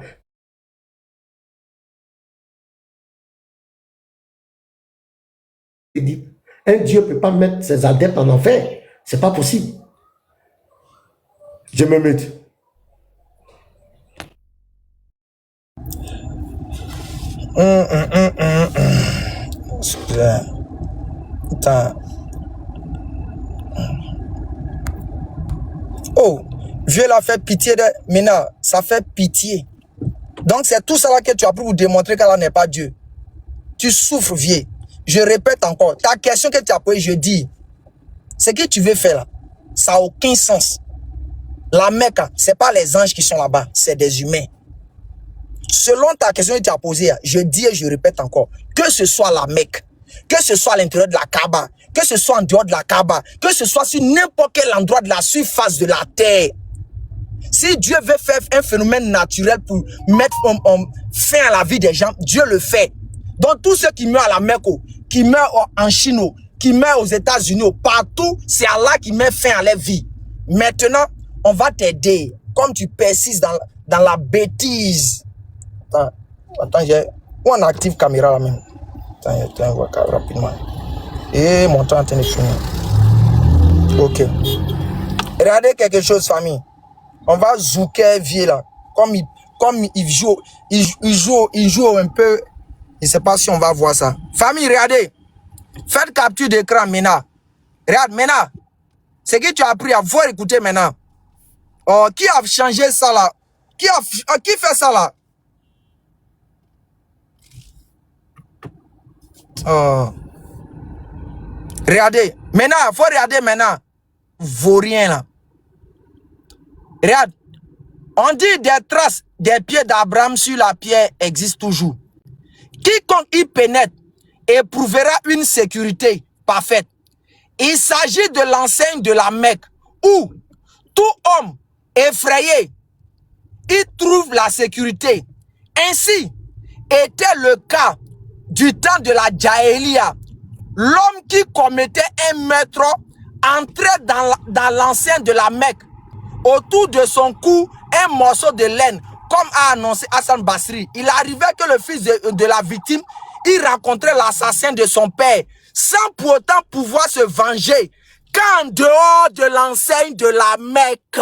Un Dieu ne peut pas mettre ses adeptes en enfer. C'est pas possible. Je me mute. Oh, Dieu l'a fait pitié de Mina, ça fait pitié. Donc c'est tout ça là que tu as pour vous démontrer qu'Allah n'est pas Dieu. Tu souffres, vieux. Je répète encore, ta question que tu as posée, je dis, ce que tu veux faire là, ça n'a aucun sens. La Mecque, ce n'est pas les anges qui sont là-bas, c'est des humains. Selon ta question que tu as posée, je dis et je répète encore, que ce soit la Mecque, que ce soit à l'intérieur de la Kaaba, que ce soit en dehors de la Kaaba, que ce soit sur n'importe quel endroit de la surface de la terre, si Dieu veut faire un phénomène naturel pour mettre fin à la vie des gens, Dieu le fait. Donc tous ceux qui meurent à la Mecque, qui meurent en Chine, qui meurent aux États-Unis, partout, c'est Allah qui met fin à leur vie. Maintenant, on va t'aider. Comme tu persistes dans la bêtise. Attends, on active caméra là même. Attends, on va rapidement. Et mon temps est en train de finir. Ok. Regardez quelque chose, famille. On va zouker vieux là. Comme il joue un peu. Je ne sais pas si on va voir ça. Famille, regardez. Faites capture d'écran maintenant. Regarde maintenant. Ce que tu as appris à voir écouter maintenant. Oh, qui a changé ça là? Qui fait ça là? Oh. Regardez. Maintenant, il faut regarder maintenant. Vaurien là. Regarde. On dit des traces des pieds d'Abraham sur la pierre existent toujours. Quiconque y pénètre éprouvera une sécurité parfaite. Il s'agit de l'enseigne de la Mecque où tout homme effrayé y trouve la sécurité. Ainsi était le cas du temps de la Jahiliya. L'homme qui commettait un meurtre entrait dans l'enceinte de la Mecque. Autour de son cou, un morceau de laine, comme a annoncé Hassan Basri. Il arrivait que le fils de la victime, il rencontrait l'assassin de son père, sans pour autant pouvoir se venger, qu'en dehors de l'enseigne de la Mecque.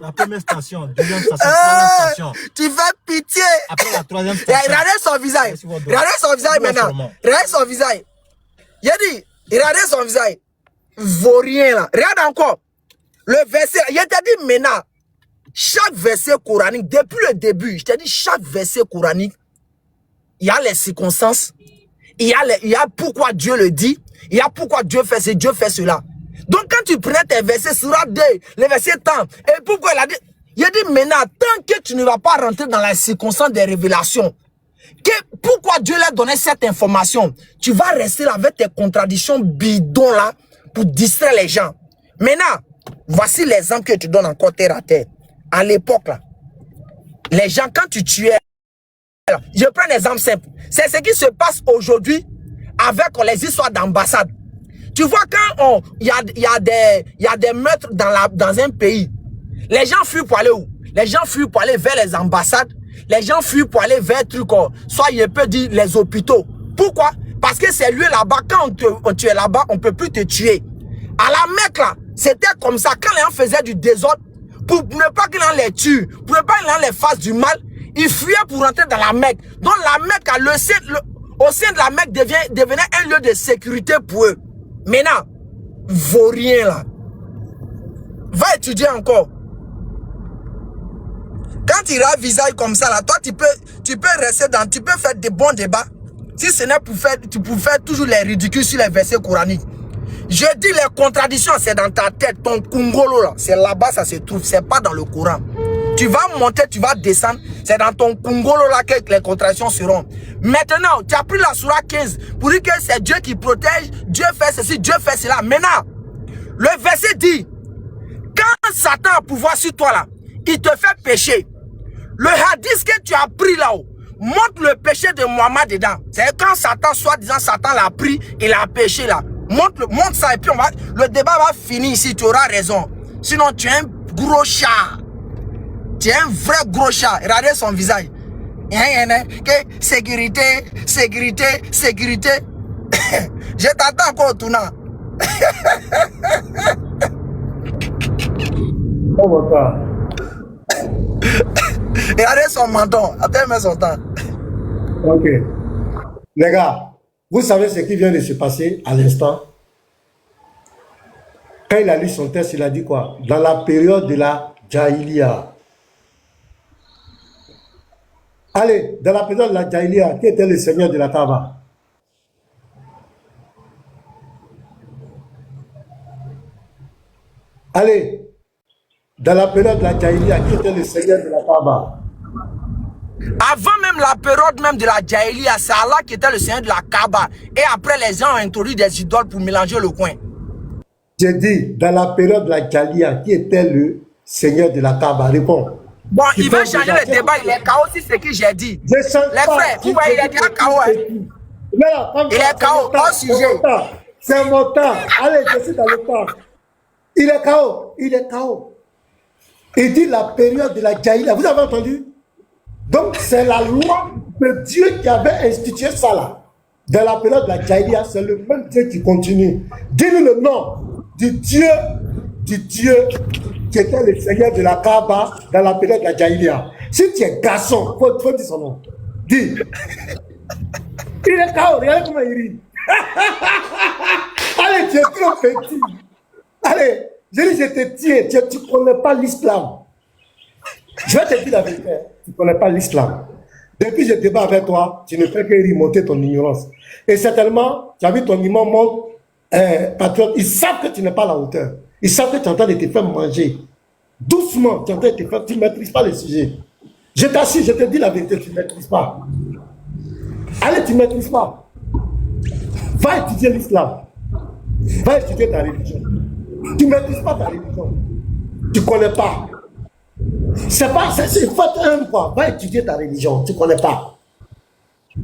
La première station, deuxième station, troisième station. Tu fais pitié. Après la troisième station. Regardez son visage. Regardez son visage maintenant. Regardez son visage. Il a dit, regardez son visage. Vaut rien là. Regarde encore. Le verset, il t'a dit maintenant. Chaque verset coranique, depuis le début, je t'ai dit, chaque verset coranique, il y a les circonstances, il y a pourquoi Dieu le dit, Il y a pourquoi Dieu fait ce, Dieu fait cela. Donc quand tu prends tes versets, Surah 2, les versets tant, et pourquoi il a dit maintenant, tant que tu ne vas pas rentrer dans la circonstance des révélations, pourquoi Dieu leur donnait cette information? Tu vas rester là avec tes contradictions bidons là pour distraire les gens. Maintenant, voici l'exemple que tu donnes encore terre à terre. À l'époque là, les gens quand tu tuais, alors, je prends un exemple simple. C'est ce qui se passe aujourd'hui avec les histoires d'ambassade. Tu vois quand il y a des meurtres dans un pays, les gens fuient pour aller où? Les gens fuient pour aller vers les ambassades. Les gens fuient pour aller vers trucs, soit il peut dire les hôpitaux. Pourquoi? Parce que c'est lui là-bas, quand tu es là-bas, on ne peut plus te tuer. À la Mecque là, c'était comme ça. Quand les gens faisaient du désordre, pour ne pas qu'ils les tuent, pour ne pas qu'ils les fassent du mal, ils fuyaient pour rentrer dans la Mecque. Donc la Mecque, au sein de la Mecque devenait un lieu de sécurité pour eux. Maintenant, vaurien là, va étudier encore. Quand tu iras visage comme ça, là, toi, tu peux rester dans, tu peux faire des bons débats. Si ce n'est pour faire, tu peux faire toujours les ridicules sur les versets coraniques. Je dis les contradictions, c'est dans ta tête, ton kungolo là, c'est là-bas, ça se trouve, c'est pas dans le Coran. Tu vas monter, tu vas descendre, c'est dans ton kungolo là que les contradictions seront. Maintenant, tu as pris la Sourate 15 pour dire que c'est Dieu qui protège, Dieu fait ceci, Dieu fait cela. Maintenant, le verset dit, quand Satan a pouvoir sur toi là, il te fait pécher. Le hadith que tu as pris là-haut montre le péché de Mohammed dedans. C'est quand Satan, soi-disant Satan l'a pris, il a péché là. Montre ça et puis le débat va finir ici, tu auras raison. Sinon tu es un gros chat. Tu es un vrai gros chat. Regardez son visage. Sécurité, sécurité, sécurité. Je t'attends encore au tournant. Oh mon gars. Regardez son menton. Attends, son temps. Ok. Les gars, vous savez ce qui vient de se passer à l'instant? Quand il a lu son texte, il a dit quoi? Dans la période de la Jahiliya. Allez, dans la période de la Jahiliya, qui était le seigneur de la Kaaba? Allez, dans la période de la Jahiliya, qui était le seigneur de la Kaaba? Avant même la période même de la Jahiliya, c'est Allah qui était le seigneur de la Kaaba. Et après, les gens ont introduit des idoles pour mélanger le coin. J'ai dit, dans la période de la Jahiliya, qui était le seigneur de la Kaaba? Réponds. Bon, il va changer le débat, il est KO, c'est ce que j'ai dit. Les frères, vous voyez, il est déjà KO. Il est KO, hors sujet. C'est mon temps. Allez, je suis dans le temps. Il est KO. Il est KO. Il dit la période de la Jahiliya. Vous avez entendu? Donc, c'est la loi de Dieu qui avait institué ça là. Dans la période de la Jahiliya, c'est le même Dieu qui continue. Dis-nous le nom du Dieu qui était le seigneur de la Kaaba dans la période de la Jahiliya. Si tu es garçon, il faut dire son nom. Dis. Il est KO, regardez comment il rit. Allez, tu es trop petit. Allez, je dis, je te tiens, tu ne connais pas l'islam. Je vais te dire la vérité, tu ne connais pas l'islam. Depuis que je débat avec toi, tu ne fais que remonter ton ignorance. Et certainement, tu as vu ton imam monte, patriote, ils savent que tu n'es pas à la hauteur. Ils savent que tu es en train de te faire manger. Doucement, tu es en train de te faire, tu ne maîtrises pas le sujet. Je t'assure, je te dis la vérité, tu ne maîtrises pas. Allez, tu ne maîtrises pas. Va étudier l'islam. Va étudier ta religion. Tu ne maîtrises pas ta religion. Tu ne connais pas. C'est pas, c'est faut un quoi. Va étudier ta religion. Tu ne connais pas.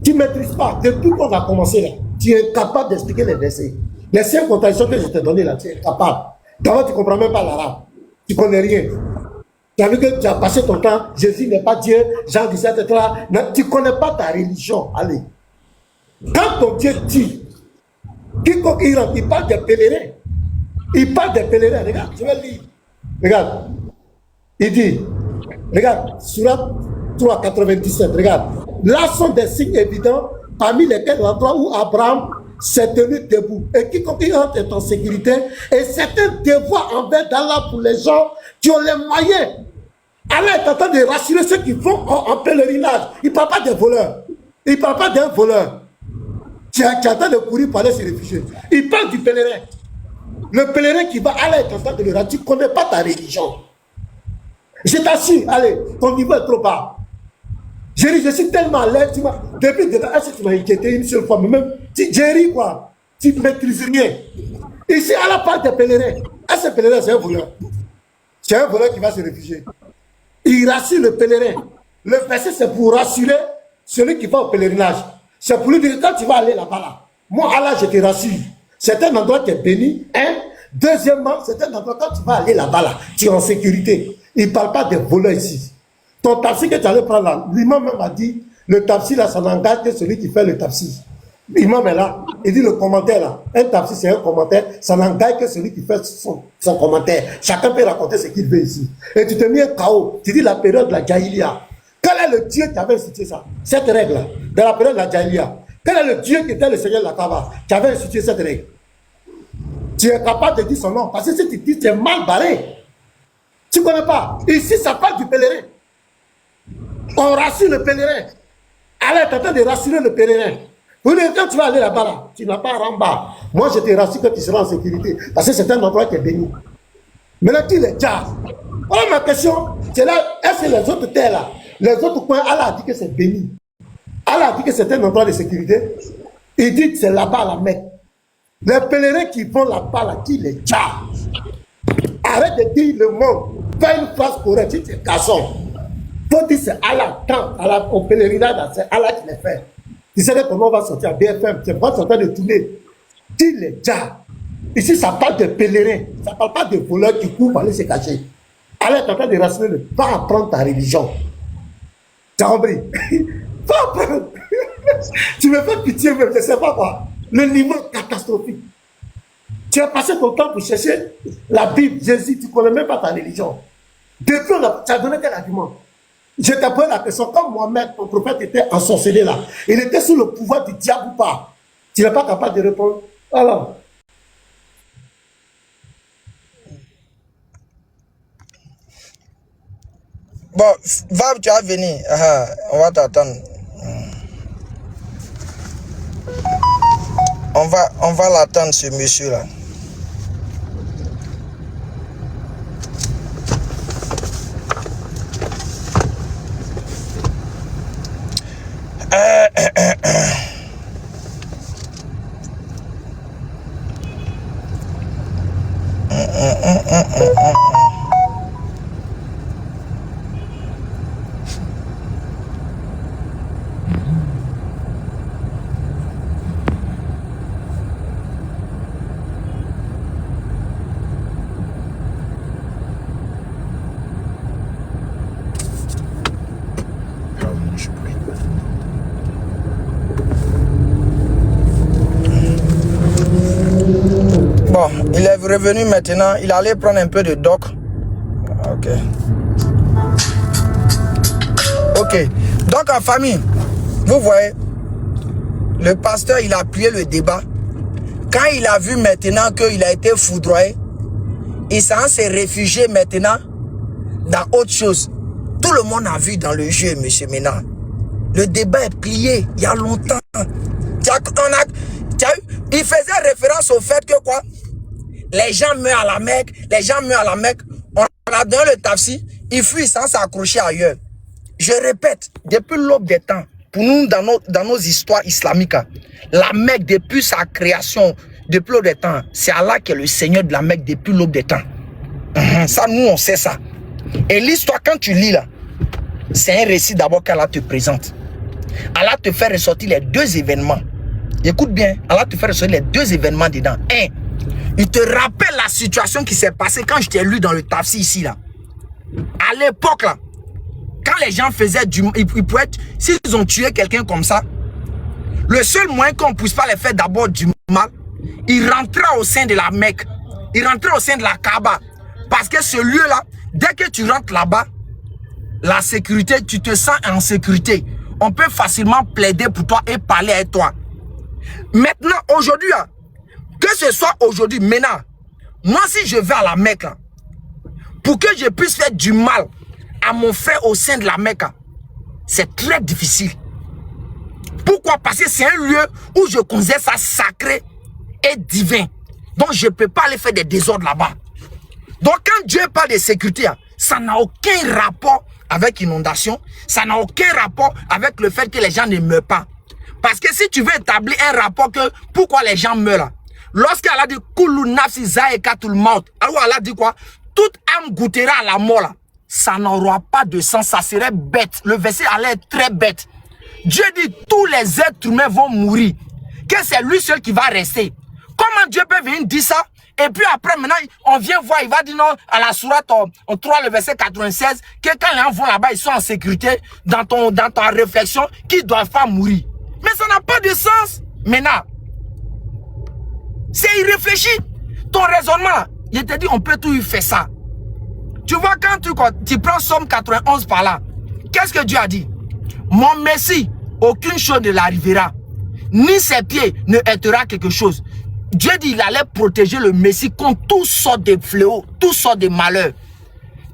Tu ne maîtrises pas. Depuis qu'on a commencé là, tu es incapable d'expliquer les versets. Les 5 contradictions que je t'ai données là, tu es incapable. D'abord, tu ne comprends même pas l'arabe. Tu ne connais rien. Tu as vu que tu as passé ton temps, Jésus n'est pas Dieu, Jean 17, etc. Non, tu ne connais pas ta religion. Allez. Quand ton Dieu dit, quiconque il rentre, il parle des pèlerins. Il parle des pèlerins. Regarde, je vais lire. Regarde. Il dit, regarde, Sourate 3, 97, regarde. Là sont des signes évidents, parmi lesquels l'endroit où Abraham s'est tenu debout. Et quiconque il rentre est en sécurité. Et c'est un devoir envers d'Allah pour les gens qui ont les moyens. Allah est en train de rassurer ceux qui vont en pèlerinage. Il ne parle pas des voleurs. Il ne parle pas d'un voleur. Tu attends de courir pour aller se réfugier. Il parle du pèlerin. Le pèlerin qui va aller en tant que le roi, tu ne connais pas ta religion. Je t'assure, allez, ton niveau est trop bas. Je suis tellement à l'aise. Depuis que tu m'as inquiété une seule fois, mais même, Jerry, quoi, tu ne maîtrises rien. Ici, à la part des pèlerins, ce pèlerin, c'est un voleur. C'est un voleur qui va se réfugier. Il rassure le pèlerin. Le verset, c'est pour rassurer celui qui va au pèlerinage. C'est pour lui dire, quand tu vas aller là-bas, là, moi, Allah, je te rassure. C'est un endroit qui est béni. Hein? Deuxièmement, c'est un endroit, quand tu vas aller là-bas, là, tu es en sécurité. Il ne parle pas des voleurs ici. Ton taxi que tu allais prendre là, l'imam même a dit, le taxi là, ça n'engage que celui qui fait le taxi. L'imam est là, il dit le commentaire là. Un taxi, c'est un commentaire, ça n'engage que celui qui fait son commentaire. Chacun peut raconter ce qu'il veut ici. Et tu te mets un chaos. Tu dis la période de la Jahiliya. Quel est le Dieu qui avait institué ça? Cette règle-là, dans la période de la Jahiliya. Quel est le Dieu qui était le Seigneur de la Kaaba, qui avait institué cette règle? Tu es capable de dire son nom, parce que si tu dis, tu es mal barré. Tu ne connais pas. Ici, ça parle du pèlerin. On rassure le pèlerin. Allez, tu es en train de rassurer le pèlerin. Quand tu vas aller là-bas, là, tu n'as pas à ramba. Moi, je te rassure que tu seras en sécurité. Parce que c'est un endroit qui est béni. Maintenant, tu les jazz. Oh, ma question, c'est là, est-ce que les autres terres là, les autres coins, Allah a dit que c'est béni. Allah a dit que c'est un endroit de sécurité. Il dit que c'est là-bas à la Mecque. Les pèlerins qui vont là-bas, là, qui les jazz. Arrête de dire le monde. Fais une phrase correcte, tu es garçon. Faut dire c'est Allah, quand au pèlerinage, c'est Allah qui les fait. Tu sais que ton nom va sortir à BFM, tu vas sortir de tourner. Dis les gars. Ici, ça parle de pèlerins. Ça ne parle pas de voleurs qui courent pour aller se cacher. Allez, tu es en train de rassurer, va apprendre ta religion. Tu as compris? Va apprendre. Tu me fais pitié, même, je ne sais pas quoi. Le niveau catastrophique. Tu as passé ton temps pour chercher la Bible, Jésus, tu ne connais même pas ta religion. Depuis, tu as donné quel argument? Je te pose la question, comme Mohamed, ton prophète, était ensorcelé là, il était sous le pouvoir du diable ou pas? Tu n'es pas capable de répondre. Alors. Bon, Vab, tu vas venir. On va t'attendre. On va l'attendre, ce monsieur-là. Bon, il est revenu maintenant. Il allait prendre un peu de doc. Ok. Ok. Donc, en famille, vous voyez, le pasteur, il a appuyé le débat. Quand il a vu maintenant qu'il a été foudroyé, il s'est réfugié maintenant dans autre chose. Tout le monde a vu dans le jeu, M. Ménard. Le débat est plié il y a longtemps. Il faisait référence au fait que quoi? Les gens meurent à la Mecque, les gens meurent à la Mecque. On a donné le tafsir, ils fuient sans s'accrocher ailleurs. Je répète, depuis l'aube des temps, pour nous, dans nos histoires islamiques, la Mecque, depuis sa création, depuis l'aube des temps, c'est Allah qui est le Seigneur de la Mecque depuis l'aube des temps. Ça, nous, on sait ça. Et l'histoire, quand tu lis là, c'est un récit d'abord qu'Allah te présente. Allah te fait ressortir les deux événements. Écoute bien, Allah te fait ressortir les deux événements dedans. Un, il te rappelle la situation qui s'est passée quand je t'ai lu dans le tafsir ici là. À l'époque là, quand les gens faisaient du mal, ils pouvaient être, s'ils ont tué quelqu'un comme ça, le seul moyen qu'on ne puisse pas les faire d'abord du mal, il rentrait au sein de la Mecque, il rentrait au sein de la Kaaba. Parce que ce lieu là, dès que tu rentres là-bas, la sécurité, tu te sens en sécurité. On peut facilement plaider pour toi et parler avec toi. Maintenant, aujourd'hui, que ce soit aujourd'hui, maintenant, moi si je vais à la Mecque, pour que je puisse faire du mal à mon frère au sein de la Mecque, c'est très difficile. Pourquoi? Parce que c'est un lieu où je considère ça sacré et divin. Donc je ne peux pas aller faire des désordres là-bas. Donc quand Dieu parle de sécurité, ça n'a aucun rapport avec inondation. Ça n'a aucun rapport avec le fait que les gens ne meurent pas. Parce que si tu veux établir un rapport que pourquoi les gens meurent, lorsqu'elle a dit Kullu nafsi zaïkatul maut, alors elle a dit quoi? Toute âme goûtera à la mort là. Ça n'aura pas de sens, ça serait bête. Le verset allait être très bête. Dieu dit tous les êtres humains vont mourir. Que c'est lui seul qui va rester. Comment Dieu peut venir dire ça? Et puis après, maintenant, on vient voir, il va dire non, à la sourate, on 3, le verset 96, que quand les gens vont là-bas, ils sont en sécurité dans ta réflexion, qu'ils ne doivent pas mourir. Mais ça n'a pas de sens. Maintenant, c'est irréfléchi. Ton raisonnement, je te dis, on peut tout y faire ça. Tu vois, quand tu prends Somme 91 par là, qu'est-ce que Dieu a dit? Mon Messie, aucune chose ne l'arrivera, ni ses pieds ne heurtera quelque chose. Dieu dit qu'il allait protéger le Messie contre toutes sortes de fléaux, toutes sortes de malheurs.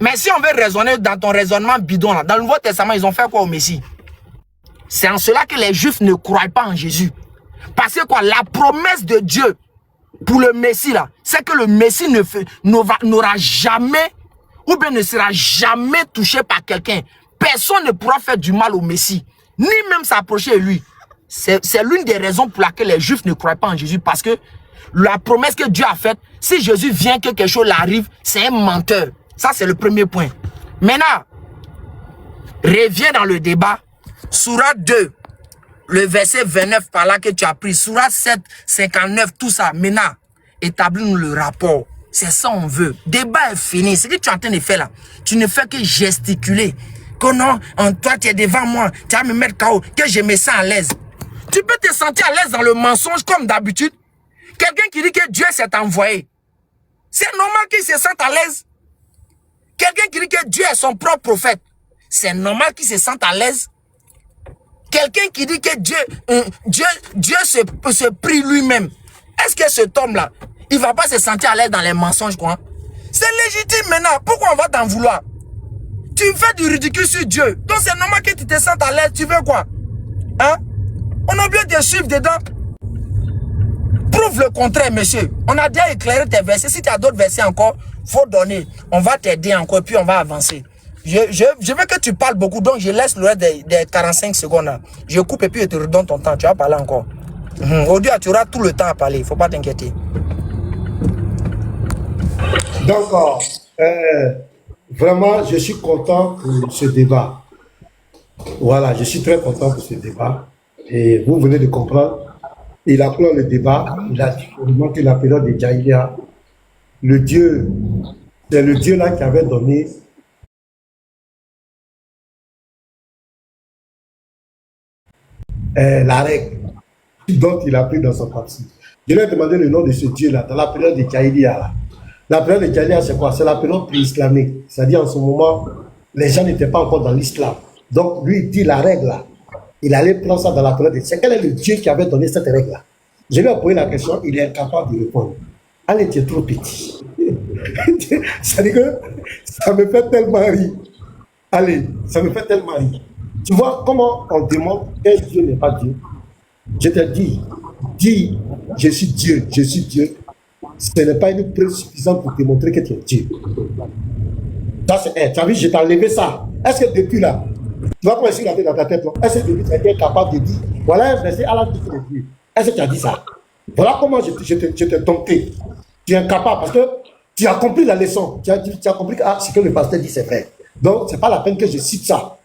Mais si on veut raisonner dans ton raisonnement bidon, là, dans le Nouveau Testament, ils ont fait quoi au Messie? C'est en cela que les Juifs ne croient pas en Jésus. Parce que quoi, la promesse de Dieu pour le Messie, là, c'est que le Messie n'aura jamais, ou bien ne sera jamais touché par quelqu'un. Personne ne pourra faire du mal au Messie, ni même s'approcher de lui. C'est l'une des raisons pour laquelle les Juifs ne croient pas en Jésus. Parce que la promesse que Dieu a faite, si Jésus vient que quelque chose l'arrive, c'est un menteur. Ça, c'est le premier point. Maintenant, reviens dans le débat. Sourate 2, le verset 29 par là que tu as pris. Sourate 7, 59, tout ça. Maintenant, établis-nous le rapport. C'est ça on veut. Débat est fini. Ce que tu es en train de faire là, tu ne fais que gesticuler. Que non, toi tu es devant moi, tu vas me mettre KO, que je me sens à l'aise. Tu peux te sentir à l'aise dans le mensonge comme d'habitude. Quelqu'un qui dit que Dieu s'est envoyé, c'est normal qu'il se sente à l'aise. Quelqu'un qui dit que Dieu est son propre prophète, c'est normal qu'il se sente à l'aise. Quelqu'un qui dit que Dieu se prie lui-même, est-ce que cet homme-là, il ne va pas se sentir à l'aise dans les mensonges, quoi? C'est légitime maintenant. Pourquoi on va t'en vouloir? Tu fais du ridicule sur Dieu. Donc c'est normal que tu te sentes à l'aise. Tu veux quoi? Hein? On a bien te suivre dedans. Prouve le contraire, monsieur. On a déjà éclairé tes versets. Si tu as d'autres versets encore, faut donner. On va t'aider encore, puis on va avancer. Je veux que tu parles beaucoup, donc je laisse le reste des 45 secondes. Là. Je coupe et puis je te redonne ton temps. Tu vas parler encore. Aujourd'hui, tu auras tout le temps à parler. Il ne faut pas t'inquiéter. Donc, vraiment, je suis content pour ce débat. Voilà, je suis très content pour ce débat. Et vous venez de comprendre. Il a clos le débat. Il a dit que la période de Jaïlia, le Dieu, c'est le Dieu là qui avait donné la règle dont il a pris dans son parti. Je lui ai demandé le nom de ce Dieu là, dans la période de Jaïlia. La période de Jaïlia, c'est quoi? C'est la période pré-islamique. C'est-à-dire, en ce moment, les gens n'étaient pas encore dans l'islam. Donc, lui, il dit la règle là. Il allait prendre ça dans la période de... C'est quel est le Dieu qui avait donné cette règle là? Je lui ai posé la question, il est incapable de répondre. Allez, tu es trop petit. C'est-à-dire que ça me fait tellement rire. Allez, ça me fait tellement rire. Tu vois comment on démontre que Dieu n'est pas Dieu? Je te dis, je suis Dieu, je suis Dieu. Ce n'est pas une preuve suffisante pour te montrer que tu es Dieu. Ça, c'est, tu as vu, je t'ai enlevé ça. Est-ce que depuis là, tu vas pas essayer de dans ta tête, est-ce que depuis tu as été capable de dire, voilà un verset à la suite de Dieu. Est-ce que tu as dit ça? Voilà comment je t'ai dompté. Tu es incapable parce que tu as compris la leçon. Tu as compris que ce que le pasteur dit, c'est vrai. Donc, ce n'est pas la peine que je cite ça.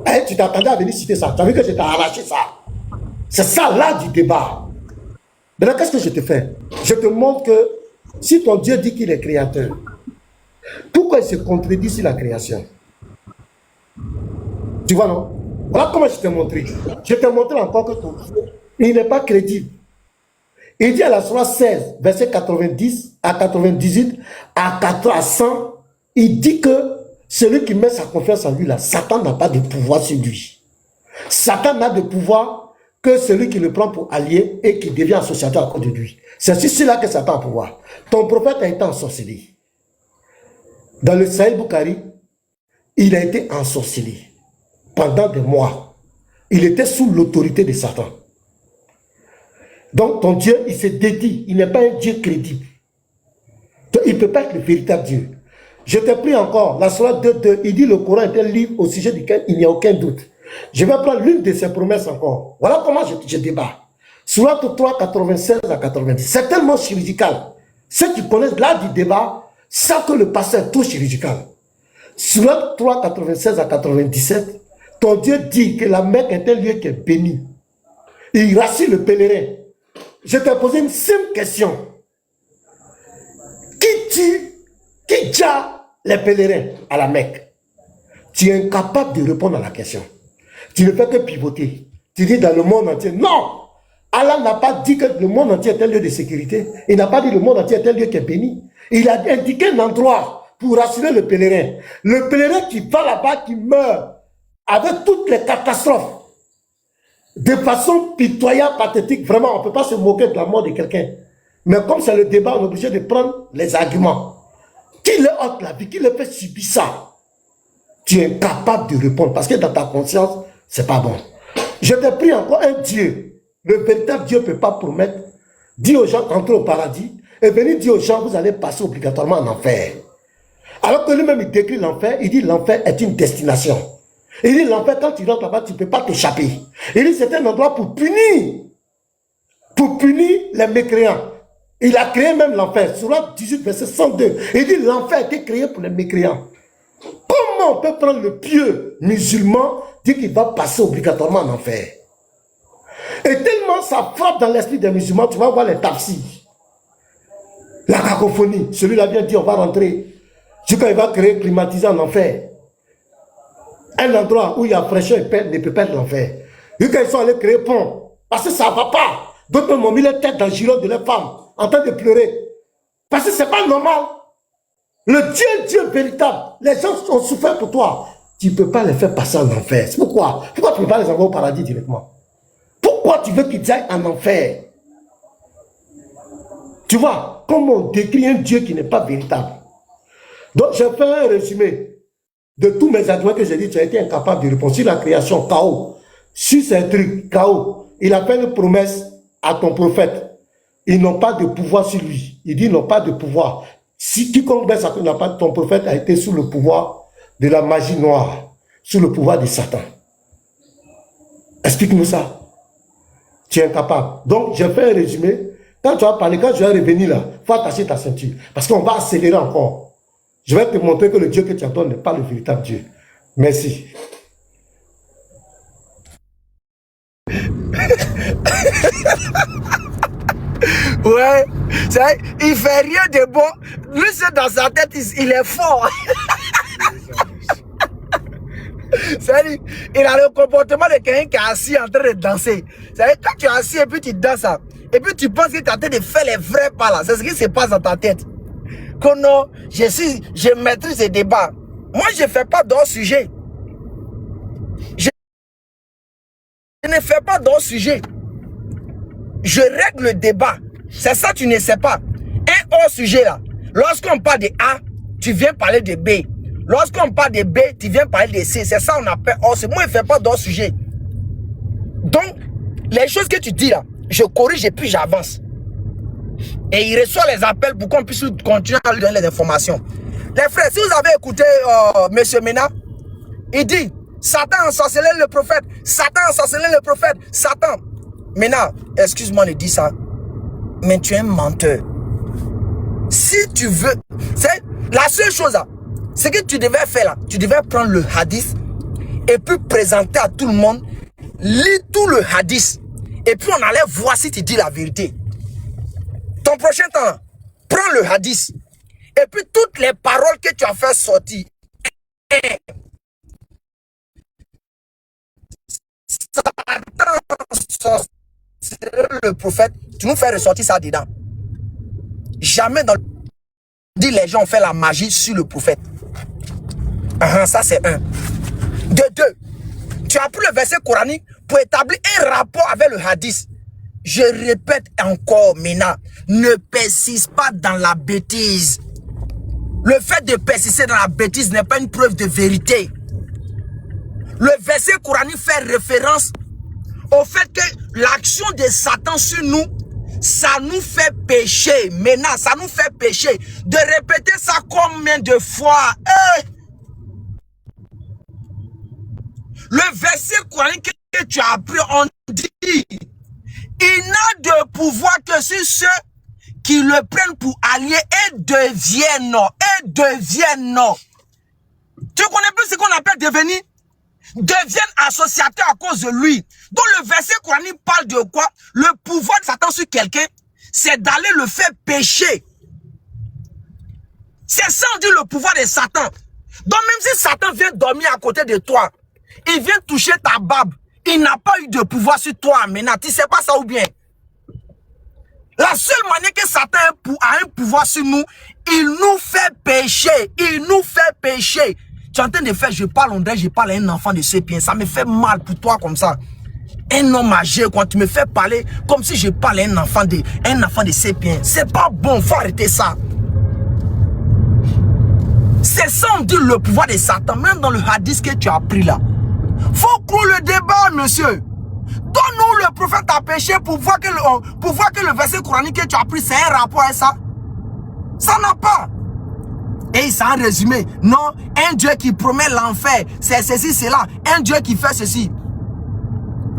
Et tu t'attendais à venir citer ça. Tu as vu que je t'ai arraché ça. C'est ça là du débat. Maintenant, qu'est-ce que je te fais? Je te montre que si ton Dieu dit qu'il est créateur, pourquoi il se contredit sur la création? Tu vois, non? Voilà comment je t'ai montré. Je t'ai montré encore que ton Dieu, il n'est pas crédible. Il dit à la sourate 16, verset 90 à 98, à 100, il dit que celui qui met sa confiance en lui, là, Satan n'a pas de pouvoir sur lui. Satan n'a de pouvoir que celui qui le prend pour allié et qui devient associateur à cause de lui. C'est sur cela que Satan a pouvoir. Ton prophète a été ensorcelé. Dans le Sahel Bukhari, il a été ensorcelé pendant des mois. il était sous l'autorité de Satan. Donc ton Dieu, il se dédie, il n'est pas un Dieu crédible. Donc, il ne peut pas être le véritable Dieu. Je t'ai pris encore, la Sourate 2.2, il dit le Coran est un livre au sujet duquel il n'y a aucun doute. Je vais prendre l'une de ses promesses encore. Voilà comment je débat. Sourate 3, 96 à 90. C'est tellement chirurgical. Ceux qui connaissent l'art du débat savent que le passé est tout chirurgical. Sourate 3, 96 à 97, ton Dieu dit que la Mecque est un lieu qui est béni. Il rassure le pèlerin. Je t'ai posé une simple question. Qui tue les pèlerins à la Mecque? Tu es incapable de répondre à la question. Tu ne fais que pivoter. Tu dis dans le monde entier. Non! Allah n'a pas dit que le monde entier est un lieu de sécurité. Il n'a pas dit que le monde entier est un lieu qui est béni. Il a indiqué un endroit pour rassurer le pèlerin. Le pèlerin qui va là-bas, qui meurt avec toutes les catastrophes. De façon pitoyable, pathétique. Vraiment, on ne peut pas se moquer de la mort de quelqu'un. Mais comme c'est le débat, on est obligé de prendre les arguments. Qui le ôte la vie? Qui le fait subir ça? Tu es incapable de répondre parce que dans ta conscience, c'est pas bon. Je t'ai pris encore un Dieu. Le véritable Dieu ne peut pas promettre, dire aux gens d'entrer au paradis et venir dire aux gens, vous allez passer obligatoirement en enfer. Alors que lui-même, il décrit l'enfer, il dit l'enfer est une destination. Il dit l'enfer, quand tu rentres là-bas, tu ne peux pas t'échapper. Il dit c'est un endroit pour punir les mécréants. Il a créé même l'enfer. Sourate 18, verset 102. Il dit l'enfer a été créé pour les mécréants. Comment on peut prendre le pieux musulman, dire qu'il va passer obligatoirement en enfer? Et tellement ça frappe dans l'esprit des musulmans, tu vas voir les tafsirs. La cacophonie. Celui-là vient dire on va rentrer. Jusqu'à il va créer climatisé en enfer. Un endroit où il y a fraîcheur, il ne peut pas être l'enfer. Jusqu'à ils sont allés créer pont. Parce que ça ne va pas. D'autres m'ont mis les têtes dans le giron de leurs femmes, en train de pleurer. Parce que ce n'est pas normal. Le Dieu véritable, les gens ont souffert pour toi. Tu ne peux pas les faire passer en enfer. C'est pourquoi? Pourquoi tu ne peux pas les envoyer au paradis directement? Pourquoi tu veux qu'ils aillent en enfer? Tu vois, comment on décrit un Dieu qui n'est pas véritable. Donc, je fais un résumé de tous mes arguments que j'ai dit. Tu as été incapable de répondre sur la création, chaos. Sur ces trucs, chaos. Il a fait une promesse à ton prophète. Ils n'ont pas de pouvoir sur lui. Il dit ils n'ont pas de pouvoir. Si quiconque baisse n'a pas, ton prophète a été sous le pouvoir de la magie noire, sous le pouvoir de Satan. Explique-nous ça. Tu es incapable. Donc, je fais un résumé. Quand tu vas parler, quand je vais revenir là, il faut attacher ta ceinture. Parce qu'on va accélérer encore. Je vais te montrer que le Dieu que tu adores n'est pas le véritable Dieu. Merci. Ouais, il fait rien de bon. Lui, c'est dans sa tête, il est fort. Il a le comportement de quelqu'un qui est assis en train de danser. Quand tu es assis et puis tu danses, et puis tu penses que tu es en train de faire les vrais pas là, c'est ce qui se passe dans ta tête. Que non, je maîtrise ces débats. Moi, je ne fais pas d'autres sujets. Je ne fais pas d'autres sujets. Je règle le débat. C'est ça, tu ne sais pas. Un hors sujet là. Lorsqu'on parle de A, tu viens parler de B. Lorsqu'on parle de B, tu viens parler de C. C'est ça on appelle hors sujet. Moi, je ne fais pas d'autres sujets. Donc, les choses que tu dis là, je corrige et puis j'avance. Et il reçoit les appels pour qu'on puisse continuer à lui donner les informations. Les frères, si vous avez écouté M. Mena, il dit, Satan a ensorcelé le prophète. Satan a ensorcelé le prophète. Satan. Mena, excuse-moi de dire ça, mais tu es un menteur. Si tu veux, c'est la seule chose là, c'est que tu devais faire là, tu devais prendre le hadith et puis présenter à tout le monde, lis tout le hadith et puis on allait voir si tu dis la vérité. Ton prochain temps, prends le hadith et puis toutes les paroles que tu as fait sortir. Satan, le prophète, tu nous fais ressortir ça dedans. Jamais dans le dit les gens ont fait la magie sur le prophète. Ça c'est un. De deux, tu as pris le verset coranique pour établir un rapport avec le hadith. Je répète encore, Mena, ne persiste pas dans la bêtise. Le fait de persister dans la bêtise n'est pas une preuve de vérité. Le verset coranique fait référence au fait que l'action de Satan sur nous, ça nous fait pécher. Maintenant, ça nous fait pécher. De répéter ça combien de fois? Le verset coranique que tu as appris, on dit, il n'a de pouvoir que sur ceux qui le prennent pour allié et deviennent. Tu connais plus ce qu'on appelle devenir? Deviennent associateurs à cause de lui. Donc le verset coranique parle de quoi? Le pouvoir de Satan sur quelqu'un, c'est d'aller le faire pécher. C'est ça, on dit, le pouvoir de Satan. Donc même si Satan vient dormir à côté de toi, il vient toucher ta barbe, il n'a pas eu de pouvoir sur toi maintenant. Tu sais pas ça ou bien? La seule manière que Satan a un pouvoir sur nous, il nous fait pécher. Il nous fait pécher. Tu es en train de faire, je parle en vrai, je parle à un enfant de Sapiens. Ça me fait mal pour toi comme ça. Un homme âgé, quand tu me fais parler comme si je parle à un enfant de Sapiens. C'est pas bon, faut arrêter ça. C'est ça, on dit, le pouvoir de Satan. Même dans le hadith que tu as pris là. Faut clore le débat, monsieur. Donne-nous le prophète a péché pour voir que le verset coranique que tu as pris, c'est un rapport avec ça. Ça n'a pas. Et ça a résumé. Non, un Dieu qui promet l'enfer, c'est ceci, c'est là. Un Dieu qui fait ceci.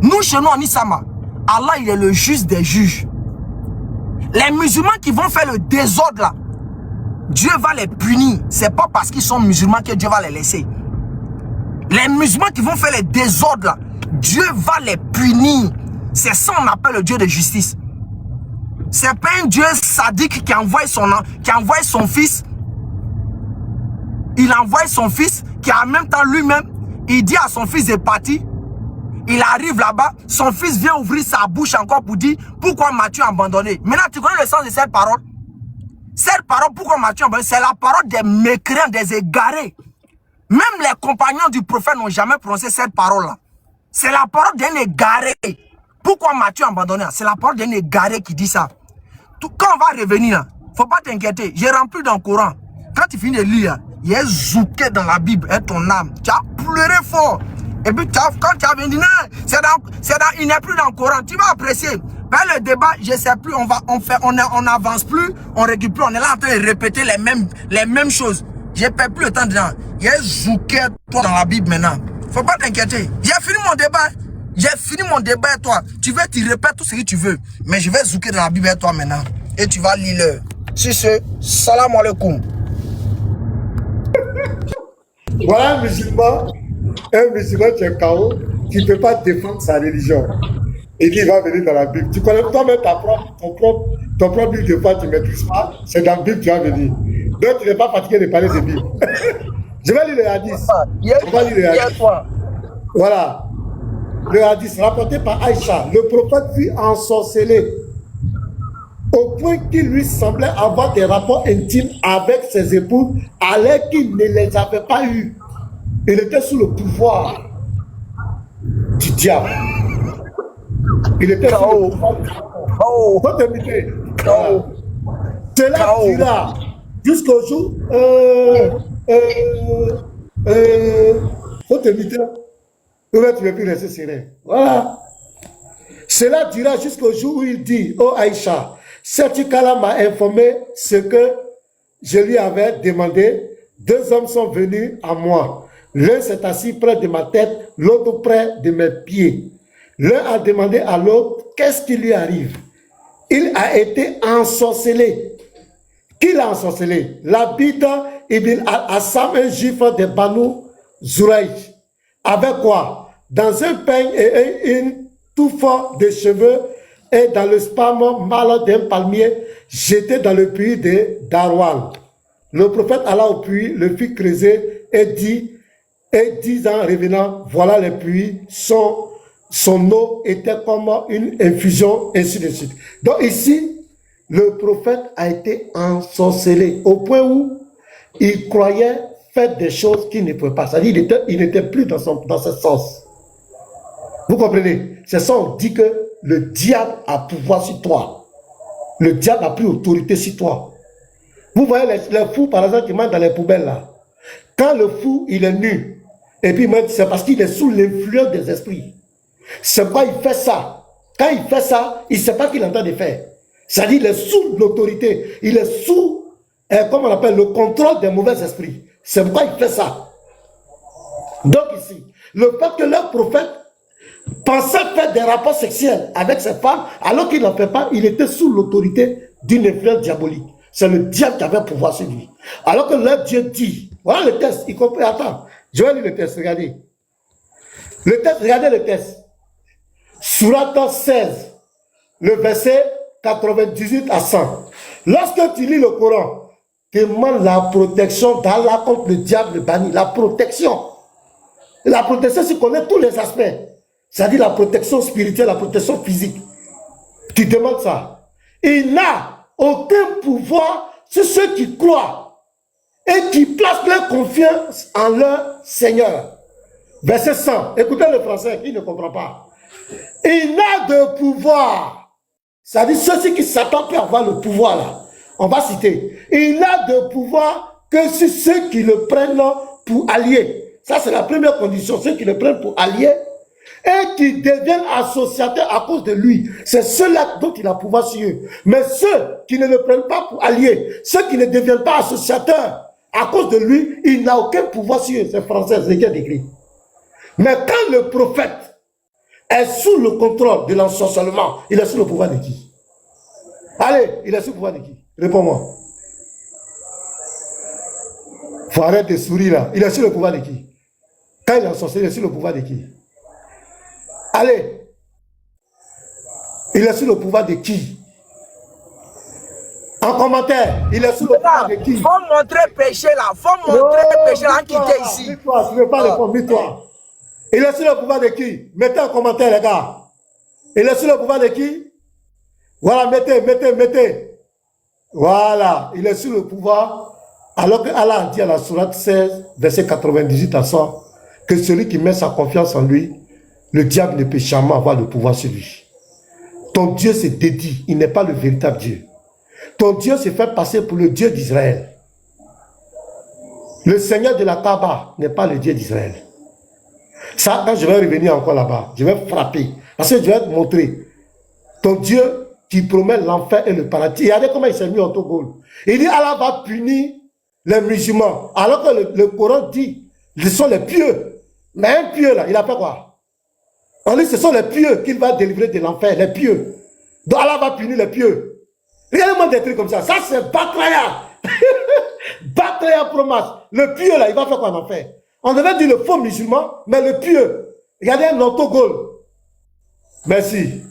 Nous, chez nous, en Isama, Allah, il est le juge des juges. Les musulmans qui vont faire le désordre là, Dieu va les punir. C'est pas parce qu'ils sont musulmans que Dieu va les laisser. Les musulmans qui vont faire les désordres là, Dieu va les punir. C'est ça qu'on appelle le Dieu de justice. C'est pas un Dieu sadique qui envoie son fils. Il envoie son fils qui en même temps lui-même, il dit à son fils de partir. Il arrive là-bas, son fils vient ouvrir sa bouche encore pour dire pourquoi m'as-tu abandonné. Maintenant, tu connais le sens de cette parole? Cette parole, pourquoi m'as-tu abandonné? C'est la parole des mécréants, des égarés. Même les compagnons du prophète n'ont jamais prononcé cette parole-là. C'est la parole d'un égaré. Pourquoi m'as-tu abandonné? C'est la parole d'un égaré qui dit ça. Quand on va revenir, faut pas t'inquiéter. J'ai rempli dans le Coran. Quand tu finis de lire, il y a zouké dans la Bible, et ton âme. Tu as pleuré fort. Et puis quand tu as venu, il n'est plus dans le Coran. Tu vas apprécier. Ben, le débat, je ne sais plus, on n'avance plus, on ne récupère plus. On est là en train de répéter les mêmes choses. Je ne perds plus le temps dedans. Il y a zouké toi dans la Bible maintenant. Faut pas t'inquiéter. J'ai fini mon débat. J'ai fini mon débat avec toi. Tu répètes tout ce que tu veux. Mais je vais zouker dans la Bible avec toi maintenant. Et tu vas lire le. Sur ce, salam alaikum. Voilà un musulman qui est KO, qui ne peut pas défendre sa religion. Et qui va venir dans la Bible. Tu connais toi-même ton propre Bible de foi, tu ne maîtrises pas. C'est dans la Bible que tu vas venir. Donc tu n'es pas fatigué de parler de Bible. Je vais lire le hadith. On va lire le hadith. Voilà. Le hadith rapporté par Aïcha. Le prophète fut ensorcelé au point qu'il lui semblait avoir des rapports intimes avec ses épouses alors qu'il ne les avait pas eus. Il était sous le pouvoir du diable. Il était sous le pouvoir du diable. Cela dura jusqu'au jour. Faut te éviter. Tu ne peux plus rester serein. Voilà. Cela dura jusqu'au jour où il dit, oh Aïcha, cette qu'Allah m'a informé ce que je lui avais demandé. Deux hommes sont venus à moi. L'un s'est assis près de ma tête, l'autre près de mes pieds. L'un a demandé à l'autre, qu'est-ce qui lui arrive? Il a été ensorcelé. Qui l'a ensorcelé? L'Abid Ibn al-Assam, un juif de Banu Zuraïj. Avec quoi? Dans un peigne et une touffe de cheveux et dans le spam mal d'un palmier jeté dans le puits de Darwal. Le prophète alla au puits, le fit creuser et dit en revenant, voilà le puits, son eau était comme une infusion, ainsi de suite. Donc ici, le prophète a été ensorcelé au point où il croyait faire des choses qu'il ne pouvait pas. C'est-à-dire il n'était plus dans ce sens. Vous comprenez? C'est ça, on dit que le diable a pouvoir sur toi. Le diable a pris autorité sur toi. Vous voyez les fous, par exemple, qui mangent dans les poubelles là. Quand le fou, il est nu, Et puis même, c'est parce qu'il est sous l'influence des esprits. C'est pourquoi il fait ça. Quand il fait ça, il ne sait pas qu'il est en train de faire. C'est-à-dire qu'il est sous l'autorité. Il est sous, comment on appelle, le contrôle des mauvais esprits. C'est pourquoi il fait ça. Donc ici, le fait que leur prophète pensait faire des rapports sexuels avec ses femmes, alors qu'il n'en fait pas, il était sous l'autorité d'une influence diabolique. C'est le diable qui avait pouvoir sur lui. Alors que leur Dieu dit, voilà le texte, il comprend, attends, je vais lire le texte, regardez. Le texte, regardez le texte. Sourate 16, le verset 98 à 100. Lorsque tu lis le Coran, demande la protection d'Allah contre le diable banni. La protection. La protection, c'est connaître tous les aspects. C'est-à-dire la protection spirituelle, la protection physique. Tu demandes ça. Il n'a aucun pouvoir sur ceux qui croient et qui placent leur confiance en leur Seigneur. Verset 100. Écoutez le français, qui ne comprend pas. Il n'a de pouvoir. C'est-à-dire ceux qui s'attendent à avoir le pouvoir là. On va citer. Il n'a de pouvoir que sur ceux qui le prennent pour alliés. Ça, c'est la première condition. Ceux qui le prennent pour alliés et qui deviennent associateurs à cause de lui. C'est ceux-là dont il a pouvoir sur eux. Mais ceux qui ne le prennent pas pour alliés, ceux qui ne deviennent pas associateurs à cause de lui, il n'a aucun pouvoir sur eux. C'est français, c'est bien écrit. Mais quand le prophète est sous le contrôle de l'ensorcellement, il est sous le pouvoir de qui? Allez, il est sous le pouvoir de qui? Réponds-moi. Faut arrêter de sourire là. Il est sous le pouvoir de qui? Quand il est ensorcelé, il est sous le pouvoir de qui? Allez. Il est sous le pouvoir de qui? En commentaire, il est sous le pouvoir de qui? Faut montrer péché là. Faut montrer péché là. Quitter ici. Mets-toi, tu ne veux pas répondre, mets-toi. Il est sous le pouvoir de qui? Mettez en commentaire, les gars. Il est sous le pouvoir de qui? Voilà, mettez. Voilà, il est sous le pouvoir. Alors que Allah dit à la sourate 16, verset 98 à 100, que celui qui met sa confiance en lui, le diable ne peut jamais avoir le pouvoir sur lui. Ton Dieu se dédie, il n'est pas le véritable Dieu. Ton Dieu se fait passer pour le Dieu d'Israël. Le Seigneur de la Kaaba n'est pas le Dieu d'Israël. Ça, quand je vais revenir encore là-bas, je vais frapper. Parce que je vais te montrer. Ton Dieu qui promet l'enfer et le paradis. Regardez comment il s'est mis au Togo. Il dit Allah va punir les musulmans. Alors que le Coran dit, ce sont les pieux. Mais un pieux là, il a fait quoi? On dit ce sont les pieux qu'il va délivrer de l'enfer, les pieux. Donc Allah va punir les pieux. Regardez-moi des trucs comme ça. Ça c'est Bakraya. Bakraya promesse. Le pieux là, il va faire quoi en enfer? On devait dire le faux musulman, mais le pieux. Regardez un autogol. Merci.